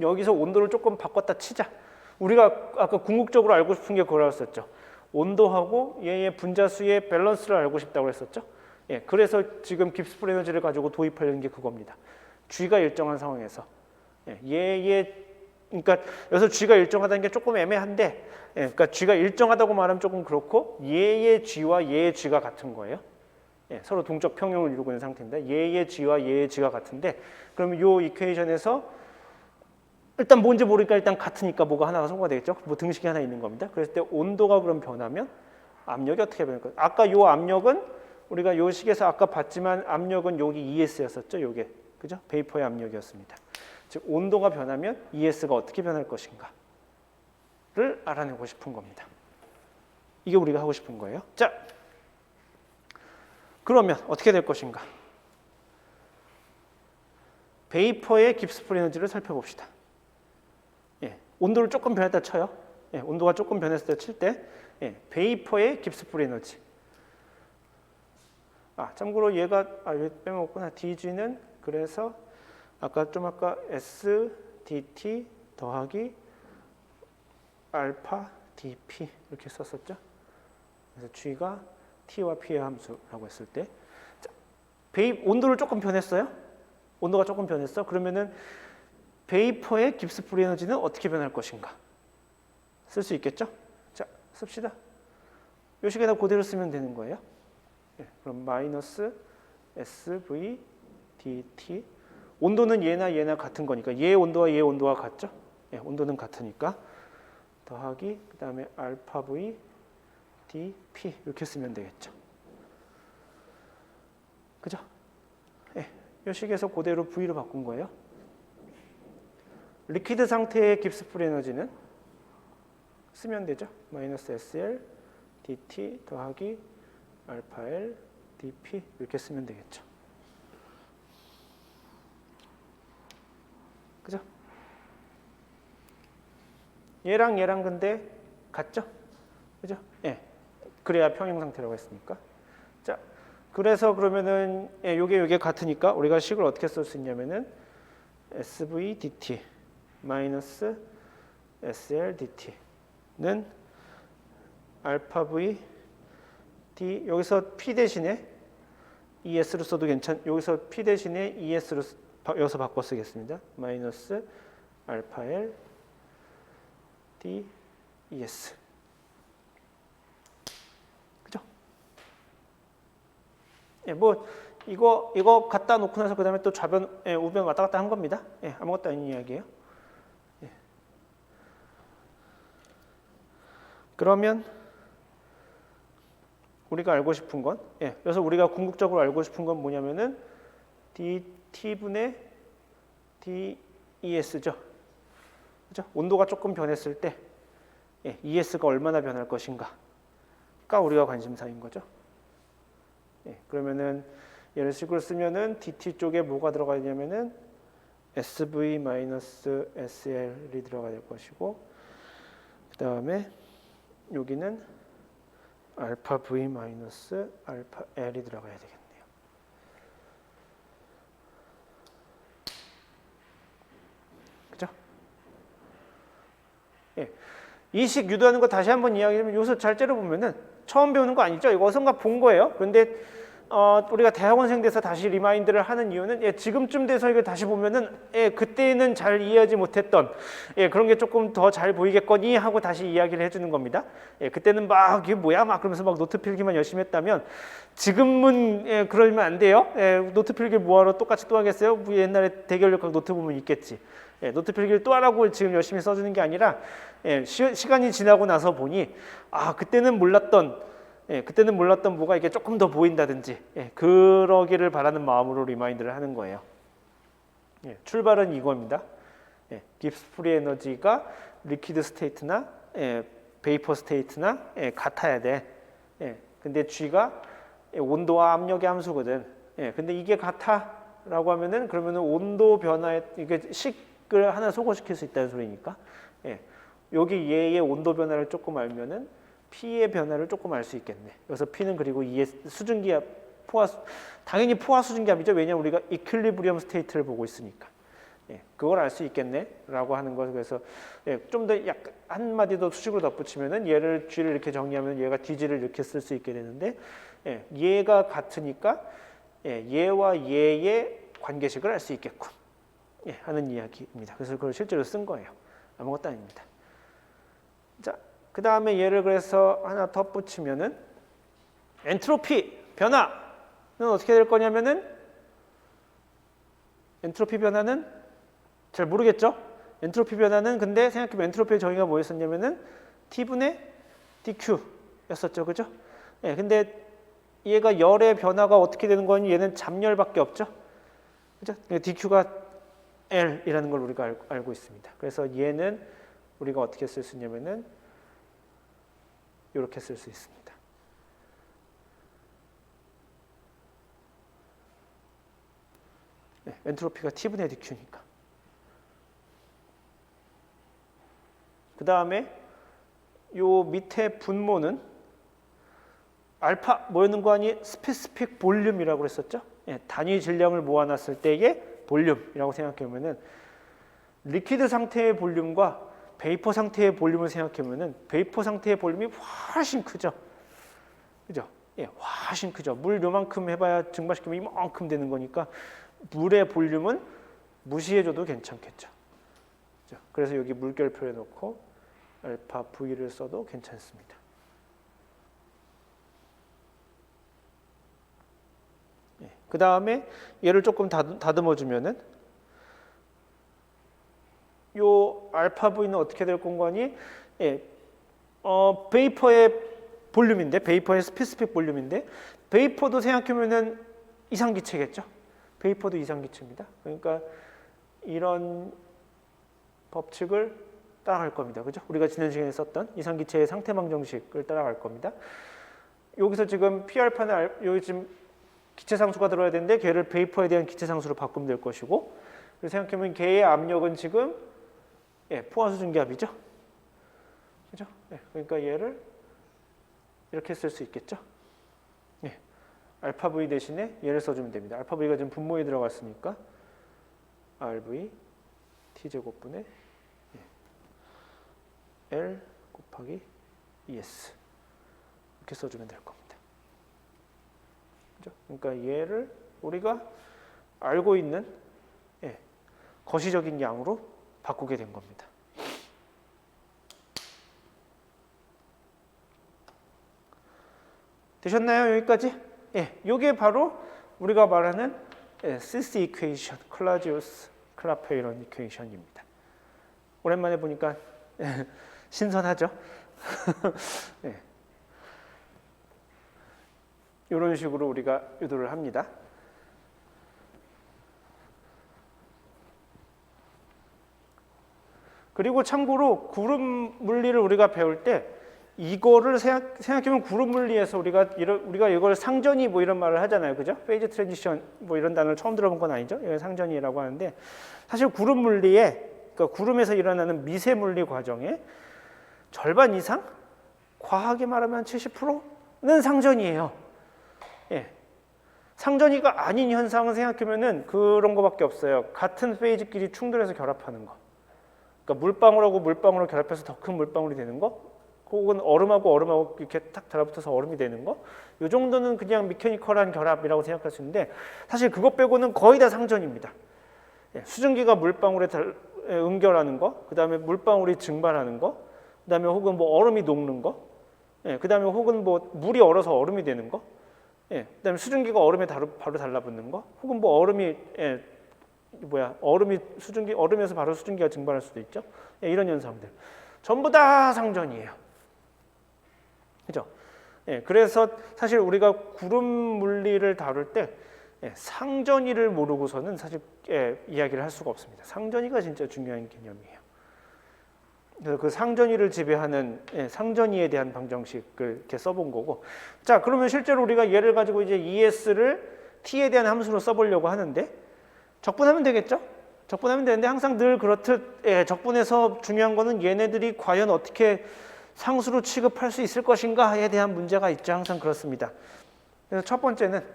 여기서 온도를 조금 바꿨다 치자. 우리가 아까 궁극적으로 알고 싶은 게 그거였었죠. 온도하고 얘의 분자수의 밸런스를 알고 싶다고 했었죠. 예, 그래서 지금 깁스 프리 에너지를 가지고 도입하려는 게 그겁니다. G가 일정한 상황에서 그러니까 여기서 G가 일정하다는 게 조금 애매한데, 예, 그러니까 G가 일정하다고 말하면 조금 그렇고 얘의 G와 얘의 G가 같은 거예요. 예, 서로 동적 평형을 이루고 있는 상태입니다. 얘의 G와 얘의 G가 같은데, 그러면 이 이퀘이션에서 일단 뭔지 모르니까 일단 같으니까 뭐가 하나가 성공가 되겠죠. 뭐 등식이 하나 있는 겁니다. 그랬을 때 온도가 그럼 변하면 압력이 어떻게 변할까요? 아까 요 압력은 우리가 요 식에서 아까 봤지만 압력은 여기 ES였었죠. 요게 그죠? 베이퍼의 압력이었습니다. 즉 온도가 변하면 ES가 어떻게 변할 것인가를 알아내고 싶은 겁니다. 이게 우리가 하고 싶은 거예요. 자, 그러면 어떻게 될 것인가? 베이퍼의 깁스 프리 에너지를 살펴봅시다. 예, 온도를 조금 변했다 쳐요. 예, 온도가 조금 변했을 때 칠 때 예, 베이퍼의 깁스 프리 에너지. 참고로 얘가 여기 빼먹었구나. DG는 그래서 아까 SDT 더하기 알파 DP 이렇게 썼었죠. 그래서 G가 T와 P의 함수라고 했을 때 자, 온도를 조금 변했어요. 온도가 조금 변했어. 그러면은 베이퍼의 깁스 프리 에너지는 어떻게 변할 것인가? 쓸 수 있겠죠? 자, 씁시다. 요 식에다 그대로 쓰면 되는 거예요. 예, 그럼 마이너스 SV dt 온도는 얘나 같은 거니까 얘 온도와 얘 온도가 같죠? 예, 온도는 같으니까 더하기 그 다음에 알파 V dP 이렇게 쓰면 되겠죠. 그죠? 예, 이 식에서 그대로 V로 바꾼 거예요. 리퀴드 상태의 깁스 프리 에너지는 쓰면 되죠. 마이너스 SL dt 더하기 알파 L dP 이렇게 쓰면 되겠죠. 그죠? 얘랑 근데 같죠? 그죠? 예. 그래야 평형 상태라고 했으니까. 자, 그래서 그러면은 예, 요게 같으니까 우리가 식을 어떻게 쓸 수 있냐면은 SV dt 마이너스 SL DT는 알파 V D 여기서 P 대신에 ES로 써도 여기서 P 대신에 ES로 여기서 바꿔 쓰겠습니다. 마이너스 알파 L D ES. 그죠? 예, 뭐 이거 갖다 놓고 나서 그다음에 또 좌변, 우변 왔다 갔다 한 겁니다. 예, 아무것도 아닌 이야기예요. 예. 그러면 우리가 알고 싶은 건, 그래서 우리가 궁극적으로 알고 싶은 건 뭐냐면은 dT분의 dES죠. 그죠? 온도가 조금 변했을 때 ES가 얼마나 변할 것인가가 우리가 관심사인 거죠. 그러면은 얘를 식으로 쓰면은 DT 쪽에 뭐가 들어가야 되냐면은 SV-SL이 들어가야 될 것이고, 그 다음에 여기는 알파 V 마이너스 알파 L이 들어가야 되겠네요. 그죠? 예. 이식 유도하는 거 다시 한번 이야기하면 요소 잘 째려보면은 처음 배우는 거 아니죠? 이거 어선가 본 거예요. 그런데 우리가 대학원생 돼서 다시 리마인드를 하는 이유는 지금쯤 돼서 이걸 다시 보면은 그때는 잘 이해하지 못했던 그런 게 조금 더 잘 보이겠거니 하고 다시 이야기를 해주는 겁니다. 그때는 막 이게 뭐야 막 그러면서 막 노트 필기만 열심히 했다면 지금은 그러면 안 돼요. 노트 필기 뭐하러 똑같이 또 하겠어요? 뭐 옛날에 대결력학 노트 보면 있겠지. 노트 필기를 또 하라고 지금 열심히 써주는 게 아니라 시간이 지나고 나서 보니 그때는 몰랐던 뭐가 이게 조금 더 보인다든지 그러기를 바라는 마음으로 리마인드를 하는 거예요. 출발은 이겁니다. 깁스 프리 에너지가 리퀴드 스테이트나 베이퍼 스테이트나 같아야 돼. 근데 G가 온도와 압력의 함수거든. 근데 이게 같아라고 하면은 그러면은 온도 변화에 이게 식을 하나 소거시킬 수 있다는 소리니까. 여기 얘의 온도 변화를 조금 알면은 P의 변화를 조금 알 수 있겠네. 그래서 P는 그리고 이의 수증기압, 당연히 포화 수증기압이죠. 왜냐하면 우리가 이퀄리브리엄 스테이트를 보고 있으니까. 그걸 알 수 있겠네라고 하는 거. 그래서 좀 더 약간 한 마디 더 수식으로 덧붙이면은 얘를 G를 이렇게 정리하면 얘가 DG를 이렇게 쓸 수 있게 되는데, 얘가 같으니까 얘와 얘의 관계식을 알 수 있겠군. 하는 이야기입니다. 그래서 그걸 실제로 쓴 거예요. 아무것도 아닙니다. 자. 그 다음에 얘를 그래서 하나 덧붙이면은 엔트로피 변화는 어떻게 될 거냐면은 엔트로피 변화는 잘 모르겠죠? 엔트로피 변화는 근데 생각해보면 엔트로피의 정의가 뭐였었냐면은 T분의 DQ였었죠. 그죠? 근데 얘가 열의 변화가 어떻게 되는 거니 얘는 잡열밖에 없죠. 그죠? DQ가 L이라는 걸 우리가 알고 있습니다. 그래서 얘는 우리가 어떻게 쓸 수 있냐면은 이렇게 쓸 수 있습니다. 엔트로피가 T분의 DQ니까. 그 다음에 요 밑에 분모는 알파 뭐였는 거 아니? 스페시픽 볼륨이라고 그랬었죠? 단위 질량을 모아놨을 때의 볼륨이라고 생각해보면은 리퀴드 상태의 볼륨과 베이퍼 상태의 볼륨을 생각해보면은 베이퍼 상태의 볼륨이 훨씬 크죠. 그죠? 훨씬 크죠. 물 요만큼 해봐야 증발시키면 이만큼 되는 거니까 물의 볼륨은 무시해줘도 괜찮겠죠. 그죠? 그래서 여기 물결표에 놓고 알파 V를 써도 괜찮습니다. 그 다음에 얘를 조금 다듬어 주면은 요 알파 V는 어떻게 될 건가니? 베이퍼의 볼륨인데, 베이퍼의 스페시픽 볼륨인데, 베이퍼도 생각해보면은 이상기체겠죠. 베이퍼도 이상기체입니다. 그러니까 이런 법칙을 따라갈 겁니다. 그죠? 우리가 지난 시간에 썼던 이상기체의 상태방 정식을 따라갈 겁니다. 여기서 지금 P알파는 여기 지금 기체상수가 들어야 되는데 걔를 베이퍼에 대한 기체상수로 바꾸면 될 것이고, 그래서 생각해보면 걔의 압력은 지금 포화수증기압이죠. 그죠? 그러니까 얘를 이렇게 쓸 수 있겠죠. 알파 V 대신에 얘를 써주면 됩니다. 알파 V가 지금 분모에 들어갔으니까 RV T제곱분의 L 곱하기 ES 이렇게 써주면 될 겁니다. 그죠? 그러니까 얘를 우리가 알고 있는 거시적인 양으로 바꾸게 된 겁니다. 되셨나요? 여기까지? 이게 바로 우리가 말하는 시스 이퀘이션, 클라우지우스 클라페이론 이퀘이션입니다. 오랜만에 보니까 신선하죠? 이런 식으로 우리가 유도를 합니다. 그리고 참고로 구름 물리를 우리가 배울 때 이거를 생각해보면 구름 물리에서 우리가 이걸 상전이 뭐 이런 말을 하잖아요, 그죠? 페이즈 트랜지션 뭐 이런 단어를 처음 들어본 건 아니죠? 이걸 상전이라고 하는데 사실 구름 물리에 그러니까 구름에서 일어나는 미세 물리 과정의 절반 이상, 과하게 말하면 70%는 상전이에요. 상전이가 아닌 현상은 생각해보면은 그런 거밖에 없어요. 같은 페이즈끼리 충돌해서 결합하는 거. 그러니까 물방울하고 물방울을 결합해서 더 큰 물방울이 되는 거, 혹은 얼음하고 이렇게 탁 달라붙어서 얼음이 되는 거, 이 정도는 그냥 미케니컬한 결합이라고 생각할 수 있는데 사실 그것 빼고는 거의 다 상전입니다. 수증기가 물방울에 응결하는 거, 그 다음에 물방울이 증발하는 거, 그 다음에 혹은 뭐 얼음이 녹는 거, 그 다음에 혹은 뭐 물이 얼어서 얼음이 되는 거, 그 다음에 수증기가 얼음에 바로 달라붙는 거, 혹은 뭐 얼음에서 바로 수증기가 증발할 수도 있죠. 이런 현상들 전부 다 상전이에요. 그죠? 그래서 사실 우리가 구름 물리를 다룰 때 상전이를 모르고서는 사실 이야기를 할 수가 없습니다. 상전이가 진짜 중요한 개념이에요. 그래서 그 상전이를 지배하는 상전이에 대한 방정식을 이렇게 써본 거고, 자 그러면 실제로 우리가 얘를 가지고 이제 ES를 T에 대한 함수로 써보려고 하는데 적분하면 되겠죠? 적분하면 되는데 항상 늘 그렇듯 적분에서 중요한 거는 얘네들이 과연 어떻게 상수로 취급할 수 있을 것인가에 대한 문제가 있죠. 항상 그렇습니다. 그래서 첫 번째는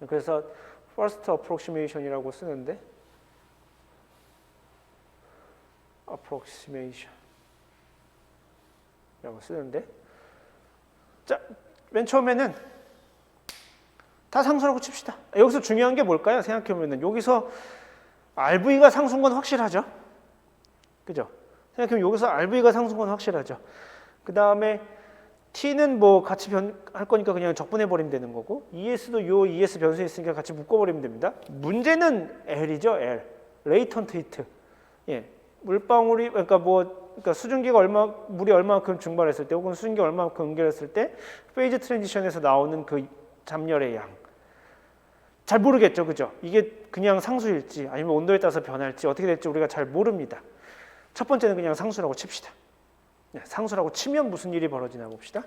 그래서 first approximation이라고 쓰는데 자, 맨 처음에는 다 상수라고 칩시다. 여기서 중요한 게 뭘까요? 생각해보면 여기서 RV가 상수인 건 확실하죠. 그죠? 생각해보면 여기서 RV가 상수인 건 확실하죠. 그 다음에 T는 뭐 같이 할 거니까 그냥 적분해버리면 되는 거고, ES도 요 ES 변수에 있으니까 같이 묶어버리면 됩니다. 문제는 L이죠. L. 레이턴트 히트. 물방울이, 그러니까 수증기가 물이 얼마만큼 증발했을 때, 혹은 수증기가 얼마만큼 응결했을 때, 페이즈 트랜지션에서 나오는 그 잠열의 양. 잘 모르겠죠, 그죠? 이게 그냥 상수일지 아니면 온도에 따라서 변할지 어떻게 될지 우리가 잘 모릅니다. 첫 번째는 그냥 상수라고 칩시다. 상수라고 치면 무슨 일이 벌어지나 봅시다.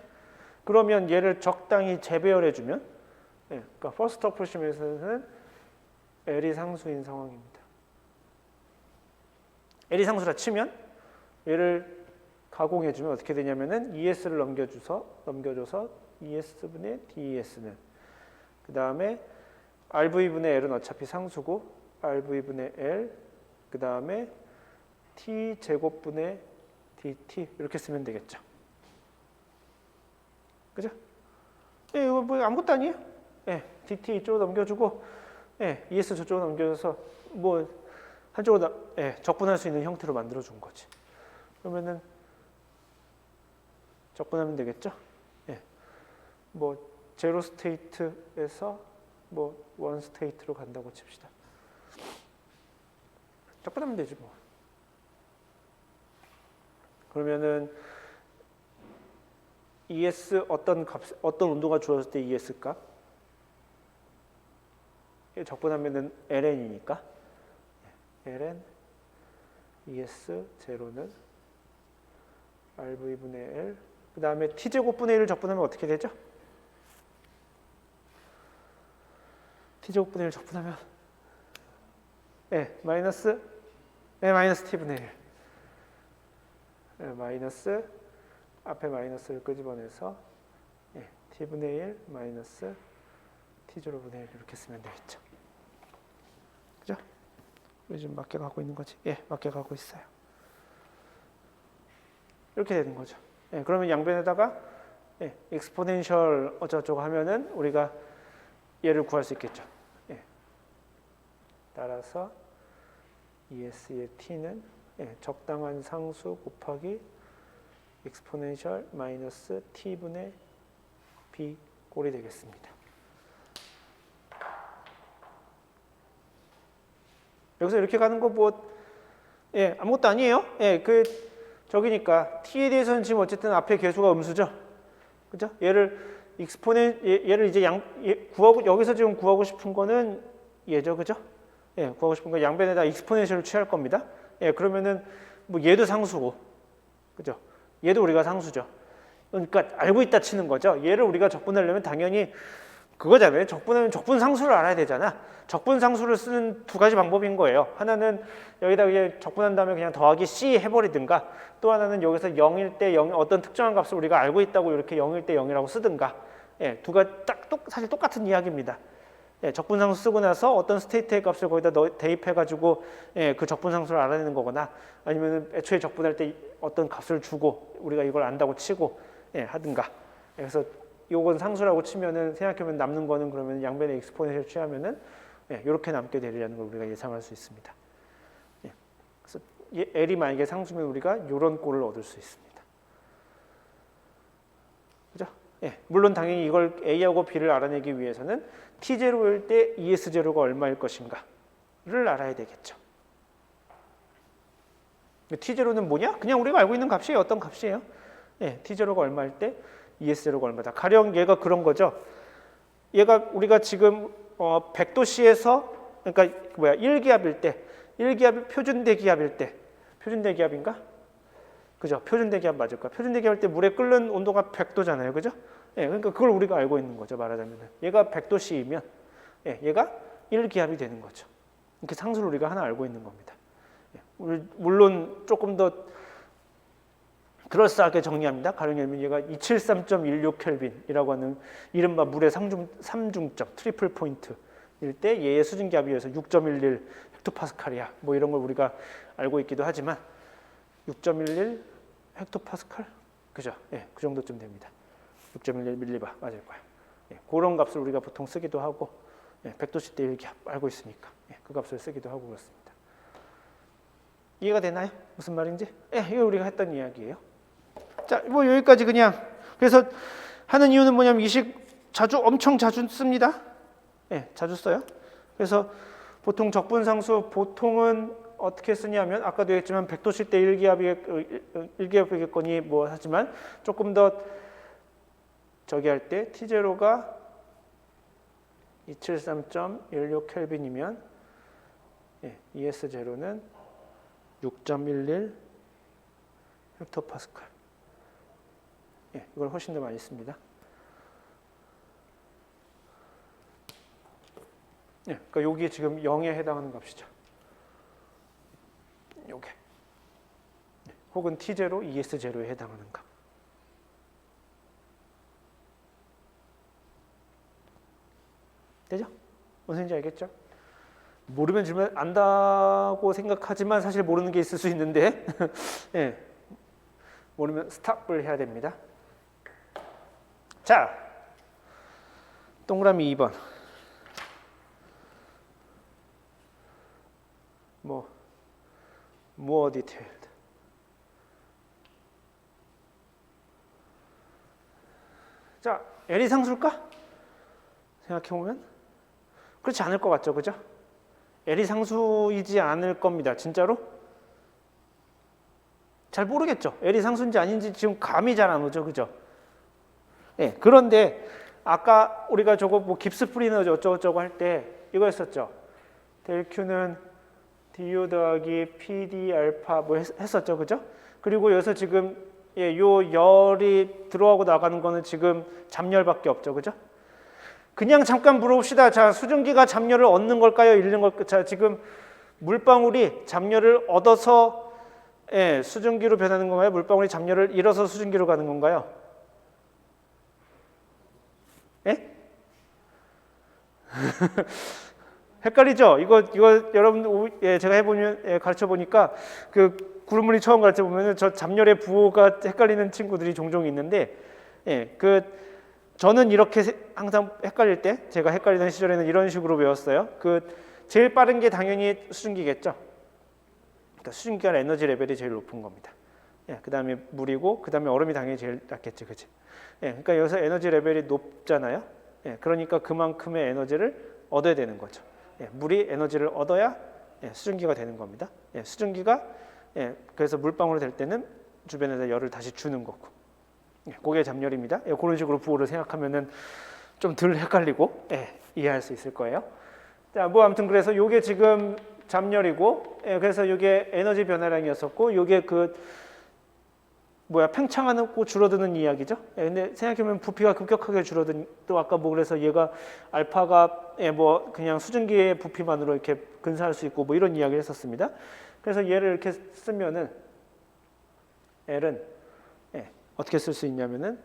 그러면 얘를 적당히 재배열해주면, 그러니까 퍼스트 어프로시메이션에서는 L이 상수인 상황입니다. L이 상수라 치면 얘를 가공해주면 어떻게 되냐면은 ES를 넘겨줘서 ES분의 DES는 그 다음에 RV분의 L은 어차피 상수고 RV분의 L 그 다음에 T 제곱분의 DT 이렇게 쓰면 되겠죠. 그죠? 이거 뭐 아무것도 아니에요. DT 이쪽으로 넘겨주고 ES 저쪽으로 넘겨줘서 뭐 한쪽으로 적분할 수 있는 형태로 만들어준 거지. 그러면은 적분하면 되겠죠. 뭐 제로 스테이트에서 뭐 원 스테이트로 간다고 칩시다. 적분하면 되지 뭐. 그러면은 ES 어떤 온도가 주어졌을 때 ES 값 적분하면은 ln이니까 ln ES 제로는 RV분의 L 그 다음에 T제곱분의 1을 적분하면 어떻게 되죠? T제곱분의 1 적분하면 마이너스 T분의 1 마이너스 앞에 마이너스를 끄집어내서 T분의 1 마이너스 T제로분의 1 이렇게 쓰면 되겠죠. 그죠? 우리 지금 맞게 가고 있는 거지? 맞게 가고 있어요. 이렇게 되는 거죠. 예, 그러면 양변에다가 예, 익스포넨셜 어쩌고저쩌고 하면은 우리가 얘를 구할 수 있겠죠. 예. 따라서 ES의 t는 예, 적당한 상수 곱하기 익스포넨셜 마이너스 t분의 b 꼴이 되겠습니다. 여기서 이렇게 가는 거 뭐 예, 아무것도 아니에요. 예, 그 저기니까 t에 대해서는 지금 어쨌든 앞에 계수가 음수죠. 그죠? 얘를 얘를 이제 구하고 여기서 지금 구하고 싶은 거는 얘죠. 그죠? 예, 구하고 싶은 거 양변에다 익스포넨셜을 취할 겁니다. 예, 그러면은 뭐 얘도 상수고. 그죠? 얘도 우리가 상수죠. 그러니까 알고 있다 치는 거죠. 얘를 우리가 적분하려면 당연히 그거잖아요. 적분하면 적분 상수를 알아야 되잖아. 적분 상수를 쓰는 두 가지 방법인 거예요. 하나는 여기다 그냥 적분한 다음에 그냥 더하기 C 해버리든가, 또 하나는 여기서 0일 때 0 어떤 특정한 값을 우리가 알고 있다고 이렇게 0일 때 0이라고 쓰든가. 예, 두 가지 사실 똑같은 이야기입니다. 예, 적분 상수 쓰고 나서 어떤 스테이트의 값을 거기다 대입해가지고 예, 그 적분 상수를 알아내는 거거나, 아니면 애초에 적분할 때 어떤 값을 주고 우리가 이걸 안다고 치고 예, 하든가. 그래서 요건 상수라고 치면은 생각해보면 남는 거는 그러면 양변에 익스포넨셜 취하면은 예, 이렇게 남게 되리라는 걸 우리가 예상할 수 있습니다. 예, 그래서 L이 만약에 상수면 우리가 이런 꼴을 얻을 수 있습니다. 그죠? 예, 물론 당연히 이걸 A하고 B를 알아내기 위해서는 T0일 때 ES0가 얼마일 것인가를 알아야 되겠죠. T0는 뭐냐? 그냥 우리가 알고 있는 값이에요. 어떤 값이에요? 예, T0가 얼마일 때 ES0가 얼마다. 가령 얘가 그런 거죠. 얘가 우리가 지금 100도씨에서 그러니까 뭐야 1기압일 때, 1기압이 표준대기압일 때, 표준대기압인가? 그죠? 표준대기압 맞을 거야. 표준대기압일 때 물에 끓는 온도가 100도잖아요. 그죠? 예, 그러니까 그걸 우리가 알고 있는 거죠. 말하자면 얘가 100도씨이면 예, 얘가 1기압이 되는 거죠. 이렇게 상수를 우리가 하나 알고 있는 겁니다. 예, 물론 조금 더 그럴싸하게 정리합니다. 가령 예를 들면 얘가 273.16켈빈이라고 하는 이른바 물의 삼중점 트리플 포인트일 때 얘의 수증기압이 위해서 6.11 헥토파스칼이야. 뭐 이런 걸 우리가 알고 있기도 하지만 6.11 헥토파스칼? 그죠? 예, 그 정도쯤 됩니다. 6.11 밀리바 맞을 거예요. 예, 그런 값을 우리가 보통 쓰기도 하고 예, 100도씨 때 1기압 알고 있으니까 예, 그 값을 쓰기도 하고 그렇습니다. 이해가 되나요? 무슨 말인지? 예, 이거 우리가 했던 이야기예요. 자, 뭐 여기까지 그냥. 그래서 하는 이유는 뭐냐면 이 식 엄청 자주 씁니다. 예, 자주 써요. 그래서 보통 적분상수 보통은 어떻게 쓰냐면 아까도 했지만 100도씨 때 1기압이겠거니 뭐 하지만 조금 더 저기 할 때 T0가 273.16 켈빈이면 예, ES0는 6.11 헥토파스칼. 예, 이걸 훨씬 더 많이 씁니다. 예, 그러니까 여기 지금 0에 해당하는 값이죠. 요게. 예, 혹은 T0, ES0에 해당하는 값. 되죠? 무슨 말인지 알겠죠? 모르면 질문 안다고 생각하지만 사실 모르는 게 있을 수 있는데 예, 모르면 스탑을 해야 됩니다. 자, 동그라미 2번. more detailed. 자, L이 상수일까? 생각해보면 그렇지 않을 것 같죠, 그죠? L이 상수이지 않을 겁니다. 진짜로? 잘 모르겠죠. L이 상수인지 아닌지 지금 감이 잘 안 오죠, 그죠? 예, 그런데 아까 우리가 저거 뭐 깁스 프리너 어쩌고저쩌고 할 때 이거 했었죠. 델 Q는 du 더하기 PD 알파 뭐 했었죠, 그죠? 그리고 여기서 지금 예, 요 열이 들어가고 나가는 거는 지금 잡열밖에 없죠, 그죠? 그냥 잠깐 물어봅시다. 자, 수증기가 잡열을 얻는 걸까요, 잃는 걸까요? 자, 지금 물방울이 잡열을 얻어서 예, 수증기로 변하는 건가요? 물방울이 잡열을 잃어서 수증기로 가는 건가요? 예? 헷갈리죠? 이거 여러분 예, 제가 해보면 예, 가르쳐 보니까 그 구름물이 처음 가르쳐 보면은 저 잡열의 부호가 헷갈리는 친구들이 종종 있는데, 저는 이렇게 항상 헷갈릴 때, 제가 헷갈리던 시절에는 이런 식으로 배웠어요. 제일 빠른 게 당연히 수증기겠죠. 그러니까 수증기가 에너지 레벨이 제일 높은 겁니다. 그 다음에 물이고, 그 다음에 얼음이 당연히 제일 낮겠지, 그치? 그러니까 여기서 에너지 레벨이 높잖아요. 그러니까 그만큼의 에너지를 얻어야 되는 거죠. 물이 에너지를 얻어야 수증기가 되는 겁니다. 수증기가 그래서 물방울이 될 때는 주변에다 열을 다시 주는 거고, 그게 잡열입니다. 그런 식으로 부호를 생각하면은 좀 덜 헷갈리고 이해할 수 있을 거예요. 자, 뭐 아무튼 그래서 요게 지금 잡열이고, 그래서 요게 에너지 변화량이었었고, 요게 팽창하고 줄어드는 이야기죠. 근데 생각해보면 부피가 급격하게 줄어든, 또 아까 뭐 그래서 얘가 알파가 뭐 그냥 수증기의 부피만으로 이렇게 근사할 수 있고 뭐 이런 이야기를 했었습니다. 그래서 얘를 이렇게 쓰면은 L은 어떻게 쓸 수 있냐면은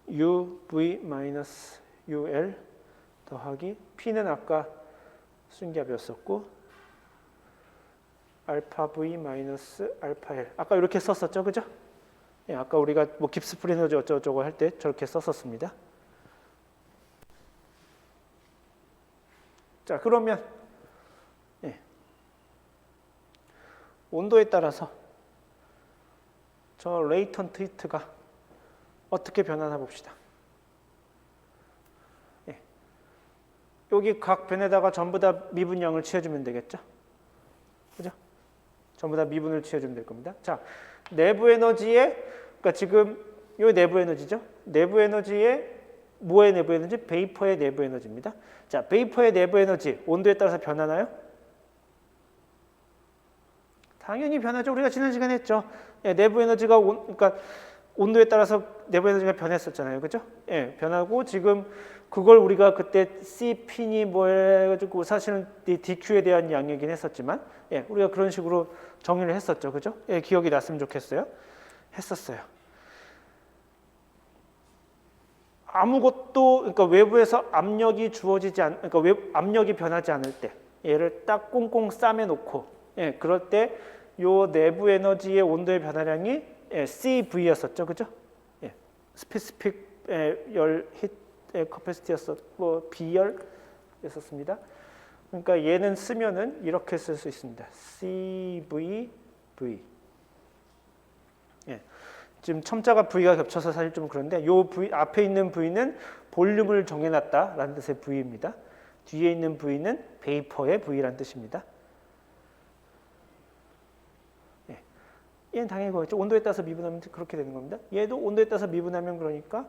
UV-UL 더하기 P는 아까 수증기압이었었고 알파 V 마이너스 알파 L 아까 이렇게 썼었죠, 그죠? 아까 우리가 뭐 깁스 프리 에너지 어쩌고저쩌고 할 때 저렇게 썼었습니다. 자, 그러면 온도에 따라서 저 레이턴트 히트가 어떻게 변하나 봅시다. 여기 각 변에다가 전부 다 미분량을 취해주면 되겠죠? 그죠? 전부 다 미분을 취해주면 될 겁니다. 자, 내부 에너지에, 그러니까 지금 요 내부 에너지죠? 내부 에너지에 뭐의 내부 에너지? 베이퍼의 내부 에너지입니다. 자, 베이퍼의 내부 에너지 온도에 따라서 변하나요? 당연히 변하죠. 우리가 지난 시간에 했죠. 내부 에너지가 그러니까 온도에 따라서 내부 에너지가 변했었잖아요, 그죠? 변하고 지금 그걸 우리가 그때 CP니 뭐 해가지고 사실은 DQ에 대한 양이긴 했었지만, 우리가 그런 식으로 정의를 했었죠, 그죠? 기억이 났으면 좋겠어요. 했었어요. 아무것도 그러니까 외부에서 압력이 주어지지 그러니까 압력이 변하지 않을 때 얘를 딱 꽁꽁 싸매놓고 그럴 때 요 내부 에너지의 온도의 변화량이 CV였었죠, 그죠? 스페시픽 열 히트 커패시티였었고 B열이었습니다. 그러니까 얘는 쓰면은 이렇게 쓸 수 있습니다. CVV. 지금 첨자가 V가 겹쳐서 사실 좀 그런데 요 V 앞에 있는 V는 볼륨을 정해놨다라는 뜻의 V입니다. 뒤에 있는 V는 베이퍼의 V라는 뜻입니다. 얘는 당연히 그거겠죠. 온도에 따라서 미분하면 그렇게 되는 겁니다. 얘도 온도에 따라서 미분하면 그러니까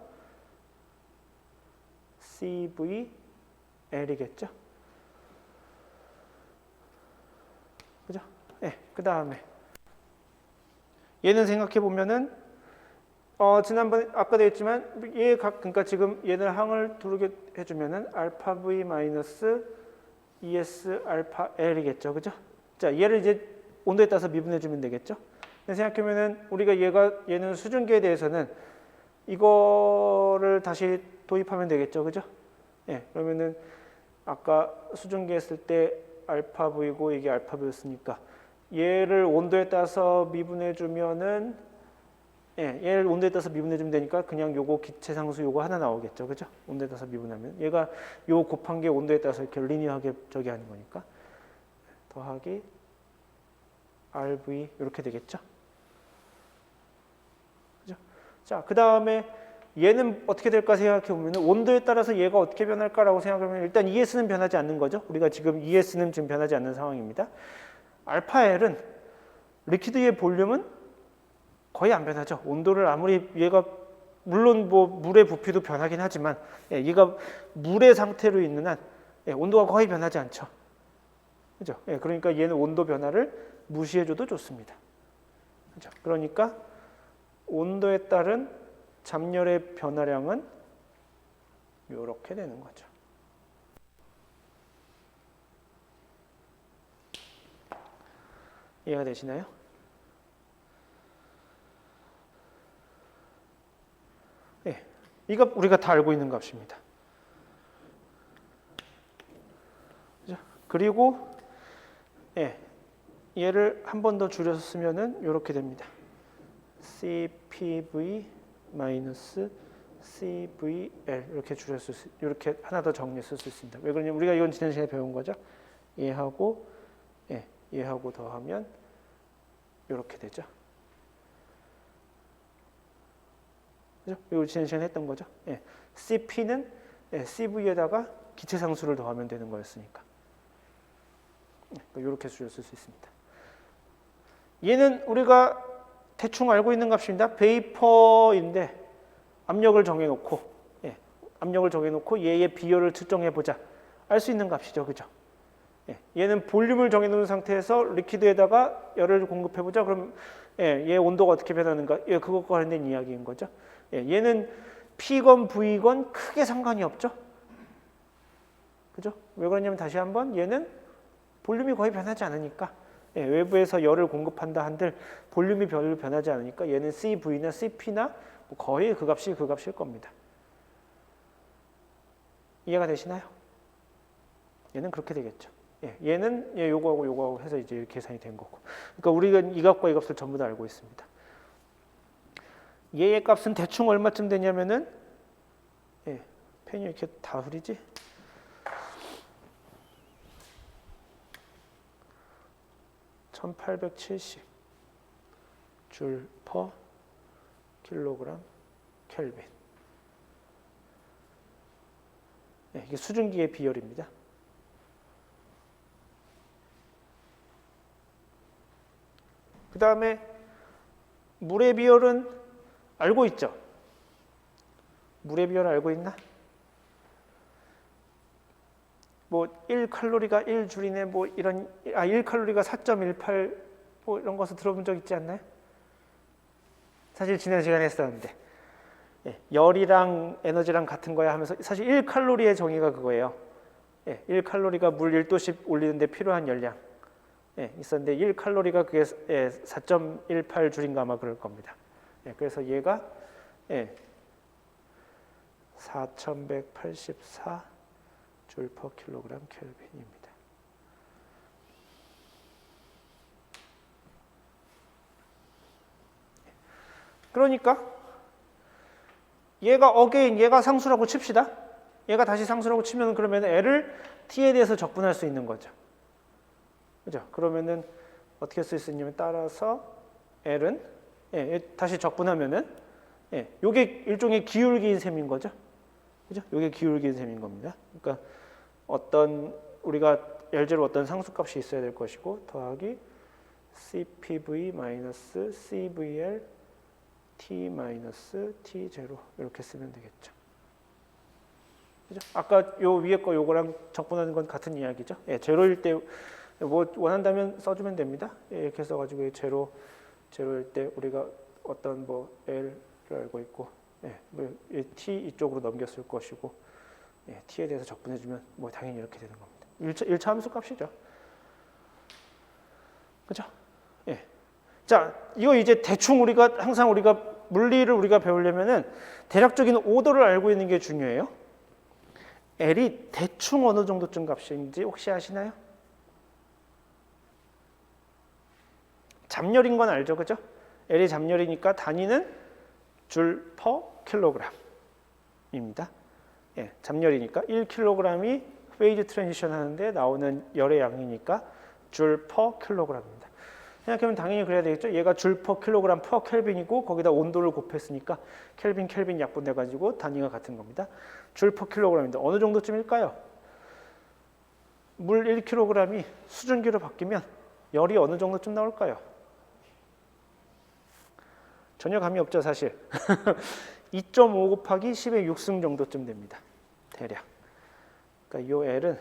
CVL이겠죠. 그죠? 그 다음에 얘는 생각해 보면은 지난번 아까도 했지만 그러니까 지금 얘는 항을 두르게 해주면은 알파 V 마이너스 ES 알파 L이겠죠, 그죠? 자, 얘를 이제 온도에 따라서 미분해 주면 되겠죠. 생각해보면은 우리가 얘는 수증기에 대해서는 이거를 다시 도입하면 되겠죠, 그죠? 그러면은 아까 수증기 했을 때 알파 V고 이게 알파 V였으니까 얘를 온도에 따라서 미분해 주면은 얘를 온도에 따라서 미분해 주면 되니까 그냥 요거 기체 상수 요거 하나 나오겠죠, 그죠? 온도에 따라서 미분하면 얘가 요 곱한 게 온도에 따라서 이렇게 리니어하게 저기 하는 거니까 더하기 RV 이렇게 되겠죠. 자, 그 다음에 얘는 어떻게 될까 생각해 보면 온도에 따라서 얘가 어떻게 변할까라고 생각하면 일단 ES는 변하지 않는 거죠. 우리가 지금 ES는 지금 변하지 않는 상황입니다. 알파 L은 리퀴드의 볼륨은 거의 안 변하죠. 온도를 아무리 얘가 물론 뭐 물의 부피도 변하긴 하지만 얘가 물의 상태로 있는 한 온도가 거의 변하지 않죠. 그죠? 그러니까 얘는 온도 변화를 무시해줘도 좋습니다. 그죠? 그러니까 온도에 따른 잡열의 변화량은 이렇게 되는 거죠. 이해가 되시나요? 이거 우리가 다 알고 있는 값입니다. 그죠? 그리고 얘를 한 번 더 줄여서 쓰면은 이렇게 됩니다. CPV 마이너스 CVL 이렇게 줄였을 수, 이렇게 하나 더 정리했을 수 있습니다. 왜 그러냐면 우리가 이건 지난 시간에 배운 거죠. 얘하고 얘하고 더하면 이렇게 되죠. 그죠? 이거 지난 시간에 했던 거죠. CP는 CV에다가 기체상수를 더하면 되는 거였으니까. 이렇게 줄였을 수 있습니다. 얘는 우리가 대충 알고 있는 값입니다. 베이퍼인데 압력을 정해놓고 얘의 비열을 측정해 보자. 알 수 있는 값이죠, 그죠? 얘는 볼륨을 정해놓은 상태에서 리퀴드에다가 열을 공급해 보자. 그럼 얘 온도가 어떻게 변하는가? 그것과 관련된 이야기인 거죠. 얘는 P건 V건 크게 상관이 없죠, 그죠? 왜 그러냐면 다시 한번 얘는 볼륨이 거의 변하지 않으니까. 외부에서 열을 공급한다 한들 볼륨이 별로 변하지 않으니까 얘는 CV나 CP나 거의 그 값일 겁니다. 이해가 되시나요? 얘는 그렇게 되겠죠. 얘는 요거하고 해서 이제 계산이 된 거고. 그러니까 우리가 이 값과 이 값을 전부 다 알고 있습니다. 얘의 값은 대충 얼마쯤 되냐면은 펜이 이렇게 다 흐리지? 1870 줄 퍼 킬로그램 켈빈. 이게 수증기의 비열입니다. 그 다음에 물의 비열은 알고 있죠? 물의 비열 알고 있나? 뭐 1칼로리가 1줄이네 뭐 이런 1칼로리가 4.18 뭐 이런 것을 들어본 적 있지 않나요? 사실 지난 시간에 했었는데 열이랑 에너지랑 같은 거야 하면서 사실 1칼로리의 정의가 그거예요. 1칼로리가 물 1도씩 올리는데 필요한 열량 있었는데 1칼로리가 그게 4.18 줄인가 아마 그럴 겁니다. 그래서 얘가 4184 줄 퍼 킬로그램 켈빈입니다. 그러니까 얘가 상수라고 칩시다. 얘가 다시 상수라고 치면 그러면 L을 T에 대해서 적분할 수 있는 거죠. 그죠? 그러면은 어떻게 쓸 수 있냐면 따라서 L은 다시 적분하면은 요게 일종의 기울기인 셈인 거죠. 그죠? 요게 기울기인 셈인 겁니다. 그러니까 우리가 예를 어떤 상수값이 있어야 될 것이고 더하기 CPV 마이너스 CVL T 마이너스 T0 이렇게 쓰면 되겠죠. 그죠? 아까 요 위에 거 요거랑 적분하는 건 같은 이야기죠. 제로일 때 뭐 원한다면 써주면 됩니다. 이렇게 써가지고 제로일 때 우리가 어떤 뭐 L을 알고 있고 T 이쪽으로 넘겼을 것이고 T에 대해서 적분해주면 뭐 당연히 이렇게 되는 겁니다. 1차 함수 값이죠. 그죠? 자, 이거 이제 대충 항상 물리를 우리가 배우려면은 대략적인 오더를 알고 있는 게 중요해요. L이 대충 어느 정도쯤 값인지 혹시 아시나요? 잡열인 건 알죠, 그죠? L이 잡열이니까 단위는 줄 퍼 킬로그램입니다. 잡열이니까 1kg이 페이즈 트랜지션 하는데 나오는 열의 양이니까 줄 퍼 킬로그램입니다. 생각하면 당연히 그래야 되겠죠. 얘가 줄 퍼 킬로그램 퍼 켈빈이고 거기다 온도를 곱했으니까 켈빈 약분돼 가지고 단위가 같은 겁니다. 줄 퍼 킬로그램인데 어느 정도쯤일까요? 물 1kg이 수증기로 바뀌면 열이 어느 정도쯤 나올까요? 전혀 감이 없죠, 사실. 2.5 곱하기 10의 6승 정도쯤 됩니다. 대략. 그러니까 이 L은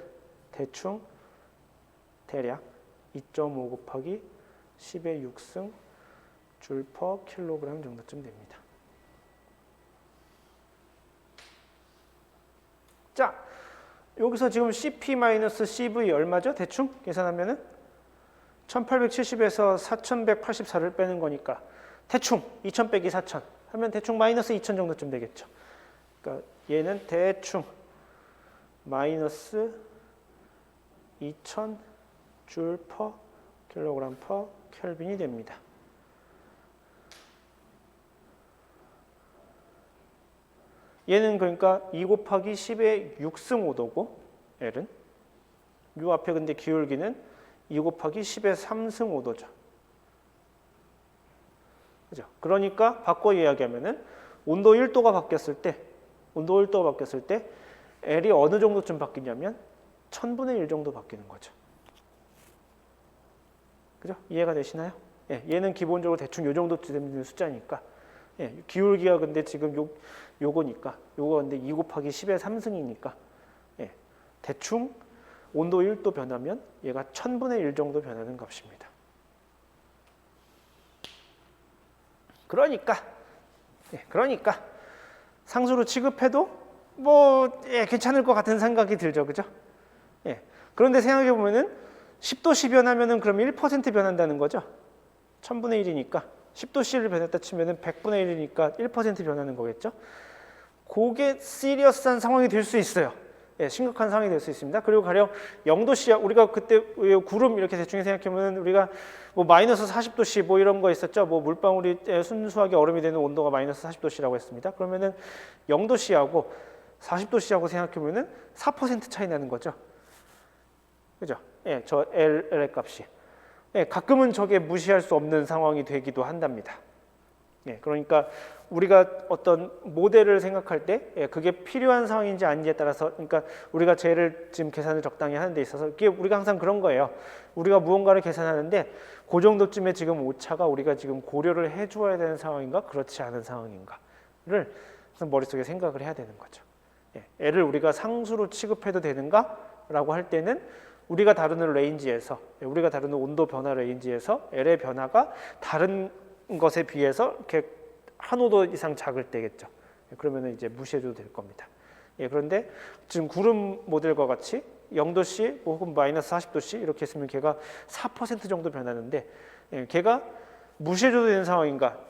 대략 2.5 곱하기 10의 6승 줄 퍼 킬로그램 정도쯤 됩니다. 자, 여기서 지금 CP-CV 얼마죠? 대충 계산하면은 1870에서 4184를 빼는 거니까 대충 2000 빼기 4000 하면 대충 마이너스 2000 정도쯤 되겠죠. 그러니까 얘는 대충 마이너스 2000 줄 퍼 킬로그램 퍼 켈빈이 됩니다. 얘는 그러니까 2 곱하기 10의 6승 5도고 L은 요 앞에 근데 기울기는 2 곱하기 10의 3승 5도죠. 그죠? 그러니까 바꿔 이야기하면은 온도 1도가 바뀌었을 때 L이 어느 정도쯤 바뀌냐면 1000분의 1 정도 바뀌는 거죠. 그죠? 이해가 되시나요? 예, 얘는 기본적으로 대충 요 정도 되는 숫자니까. 예, 기울기가 근데 지금 요거니까 요거 근데 2 곱하기 10의 3승이니까 예, 대충 온도 1도 변하면 얘가 1000분의 1 정도 변하는 값입니다. 그러니까 상수로 취급해도 뭐 괜찮을 것 같은 생각이 들죠, 그죠? 예. 그런데 생각해 보면은 10도씨 변하면은 그럼 1% 변한다는 거죠. 1000분의 1이니까 10도씨를 변했다 치면은 100분의 1이니까 1% 변하는 거겠죠. 그게 시리어스한 상황이 될 수 있어요. 예, 심각한 상황이 될 수 있습니다. 그리고 가령 0도씨, 우리가 그때 구름 이렇게 대충 생각하면 우리가 뭐 마이너스 40도씨 뭐 이런 거 있었죠. 뭐 물방울이 순수하게 얼음이 되는 온도가 마이너스 40도씨라고 했습니다. 그러면은 0도씨하고 40도씨하고 생각해보면은 4% 차이 나는 거죠. 그죠? 예, 저 L의 값이. 예, 가끔은 저게 무시할 수 없는 상황이 되기도 한답니다. 예, 그러니까 우리가 어떤 모델을 생각할 때 그게 필요한 상황인지 아닌지에 따라서, 그러니까 우리가 쟤를 지금 계산을 적당히 하는 데 있어서 이게 우리가 항상 그런 거예요. 우리가 무언가를 계산하는데 그 정도쯤에 지금 오차가 우리가 지금 고려를 해줘야 되는 상황인가 그렇지 않은 상황인가를 머릿속에 생각을 해야 되는 거죠. 얘를 우리가 상수로 취급해도 되는가 라고 할 때는 우리가 다루는 레인지에서, 우리가 다루는 온도 변화 레인지에서 L의 변화가 다른 것에 비해서 이렇게 한 5도 이상 작을 때겠죠. 그러면 이제 무시해줘도 될 겁니다. 그런데 지금 구름 모델과 같이 0도씨 혹은 마이너스 40도씨 이렇게 했으면 걔가 4% 정도 변하는데 걔가 무시해줘도 되는 상황인가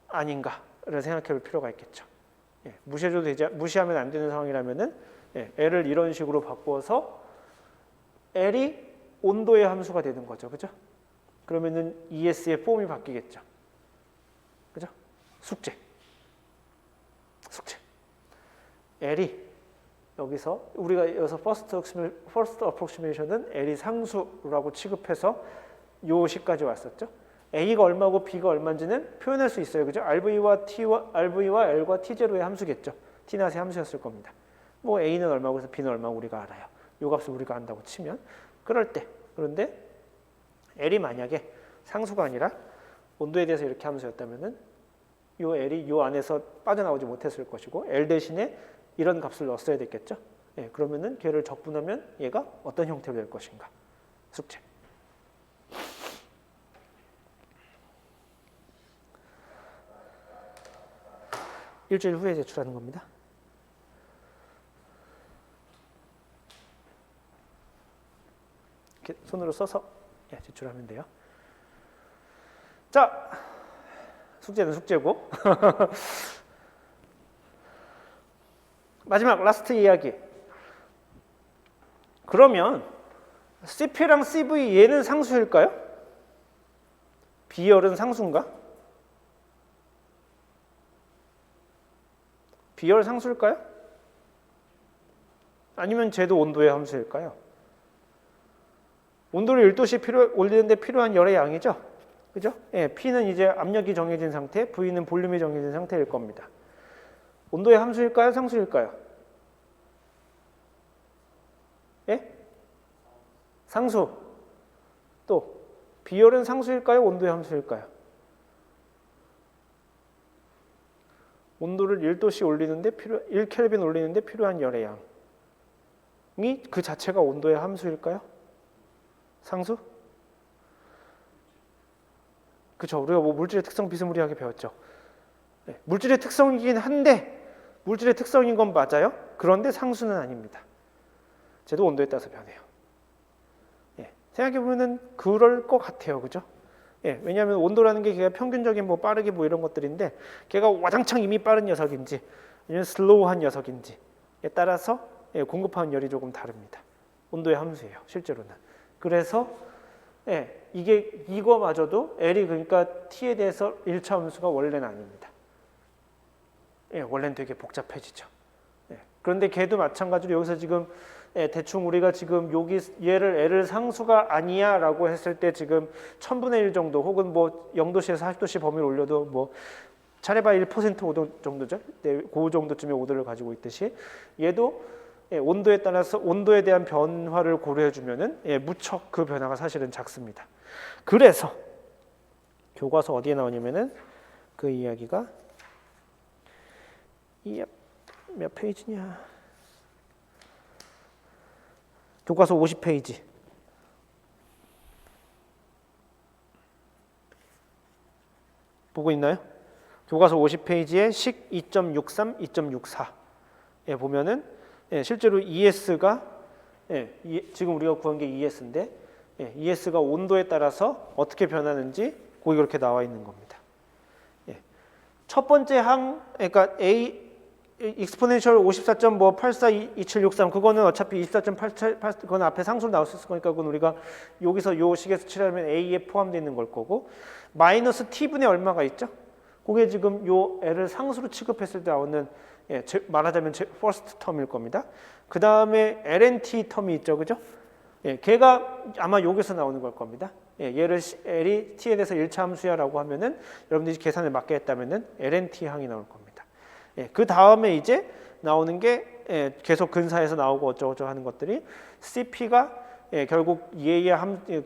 아닌가를 생각해 볼 필요가 있겠죠. 무시해줘도 되지, 무시하면 안 되는 상황이라면은 L을 이런 식으로 바꿔서 L이 온도의 함수가 되는 거죠. 그죠? 그러면은 ES의 폼이 바뀌겠죠. 그죠? 숙제. L이 여기서 우리가 여기서 first approximation은 L이 상수라고 취급해서 요 시까지 왔었죠. A가 얼마고 B가 얼마인지는 표현할 수 있어요. 그죠? RV와 L과 T0의 함수겠죠. T낫의 함수였을 겁니다. 뭐 A는 얼마고 그래서 B는 얼마고 우리가 알아요. 요 값을 우리가 안다고 치면 그럴 때, 그런데 L이 만약에 상수가 아니라 온도에 대해서 이렇게 함수였다면은 요 L이 요 안에서 빠져나오지 못했을 것이고 L 대신에 이런 값을 넣었어야 됐겠죠. 그러면은 걔를 적분하면 얘가 어떤 형태로 될 것인가. 숙제. 일주일 후에 제출하는 겁니다. 이렇게 손으로 써서 제출하면 돼요. 자, 숙제는 숙제고 마지막 라스트 이야기. 그러면 CP랑 CV 얘는 상수일까요? B열은 상수인가? B열 상수일까요? 아니면 쟤도 온도의 함수일까요? 온도를 1도씩 올리는데 필요한 열의 양이죠? 그죠? P는 이제 압력이 정해진 상태, V는 볼륨이 정해진 상태일 겁니다. 온도의 함수일까요? 상수일까요? 상수. 또 B열은 상수일까요? 온도의 함수일까요? 온도를 1도씩 올리는데 1켈빈 올리는데 필요한 열의 양이 그 자체가 온도의 함수일까요? 상수? 그렇죠. 우리가 뭐 물질의 특성 비스무리하게 배웠죠. 물질의 특성이긴 한데 물질의 특성인 건 맞아요. 그런데 상수는 아닙니다. 쟤도 온도에 따라서 변해요. 생각해보면 그럴 것 같아요. 그죠? 왜냐하면 온도라는 게 걔가 평균적인 뭐 빠르게 뭐 이런 것들인데 걔가 와장창 이미 빠른 녀석인지 아니면 슬로우한 녀석인지에 따라서 공급하는 열이 조금 다릅니다. 온도의 함수예요. 실제로는. 그래서 이게 이거마저도 L이 그러니까 T에 대해서 1차 함수가 원래는 아닙니다. 예, 원래는 되게 복잡해지죠. 예, 그런데 걔도 마찬가지로 여기서 지금 대충 우리가 지금 여기 얘를 L을 상수가 아니야라고 했을 때 지금 1000분의 1 정도 혹은 뭐 0도씨에서 40도씨 범위를 올려도 뭐 잘해봐 1% 오도 정도죠. 네, 그 정도쯤의 오도를 가지고 있듯이 얘도 온도에 따라서 온도에 대한 변화를 고려해 주면은 무척 그 변화가 사실은 작습니다. 그래서 교과서 어디에 나오냐면은 그 이야기가 이 몇 페이지냐? 교과서 50페이지. 보고 있나요? 교과서 50페이지에 식 2.63, 2.64에 보면은 실제로 ES가 지금 우리가 구한 게 ES인데 ES가 온도에 따라서 어떻게 변하는지 거기 그렇게 나와 있는 겁니다. 첫 번째 항 그러니까 A 익스포넨셜 54.842763 그거는 어차피 24.87 그건 앞에 상수로 나올 수 있을 거니까 그건 우리가 여기서 요 식에서 칠하면 A에 포함되어 있는 걸 거고 마이너스 T분의 얼마가 있죠? 그게 지금 요 L을 상수로 취급했을 때 나오는 말하자면 first 텀일 겁니다. 그 다음에 LNT 텀이 있죠, 그죠? 걔가 아마 여기서 나오는 걸 겁니다. 얘를 L이 T에 대해서 1차 함수야라고 하면은 여러분들이 계산을 맞게 했다면은 LNT 항이 나올 겁니다. 그 다음에 이제 나오는 게 계속 근사에서 나오고 어쩌고저쩌고 하는 것들이 CP가 결국 얘의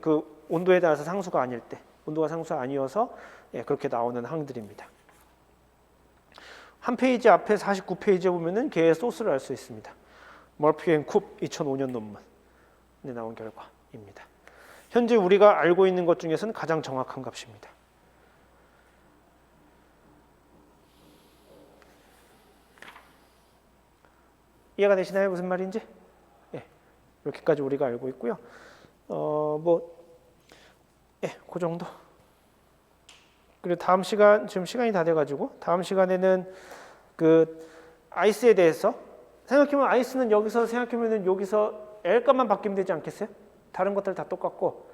그 온도에 따라서 상수가 아닐 때 온도가 상수가 아니어서 그렇게 나오는 항들입니다. 한 페이지 앞에 49페이지에 보면은 걔의 소스를 알 수 있습니다. 머피 앤 쿱 2005년 논문에 나온 결과입니다. 현재 우리가 알고 있는 것 중에서는 가장 정확한 값입니다. 이해가 되시나요? 무슨 말인지? 이렇게까지 우리가 알고 있고요. 그 정도. 그리고 다음 시간 지금 시간이 다 돼가지고 다음 시간에는 그 아이스에 대해서 생각해보면 아이스는 여기서 생각해보면 여기서 L값만 바뀌면 되지 않겠어요? 다른 것들 다 똑같고,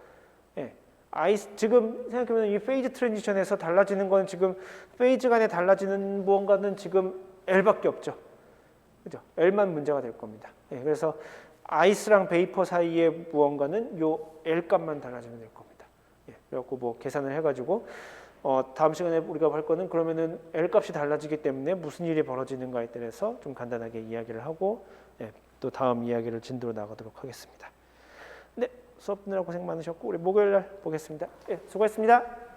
아이스 지금 생각해보면 이 페이즈 트랜지션에서 달라지는 건 지금 페이즈 간에 달라지는 무언가는 지금 L밖에 없죠. 그죠? L만 문제가 될 겁니다. 그래서 아이스랑 베이퍼 사이의 무언가는 요 L 값만 달라지면 될 겁니다. 그래갖고 뭐 계산을 해가지고 다음 시간에 우리가 할 거는 그러면은 L 값이 달라지기 때문에 무슨 일이 벌어지는가에 대해서 좀 간단하게 이야기를 하고 또 다음 이야기를 진도로 나가도록 하겠습니다. 네, 수업 듣느라 고생 많으셨고 우리 목요일 날 보겠습니다. 수고했습니다.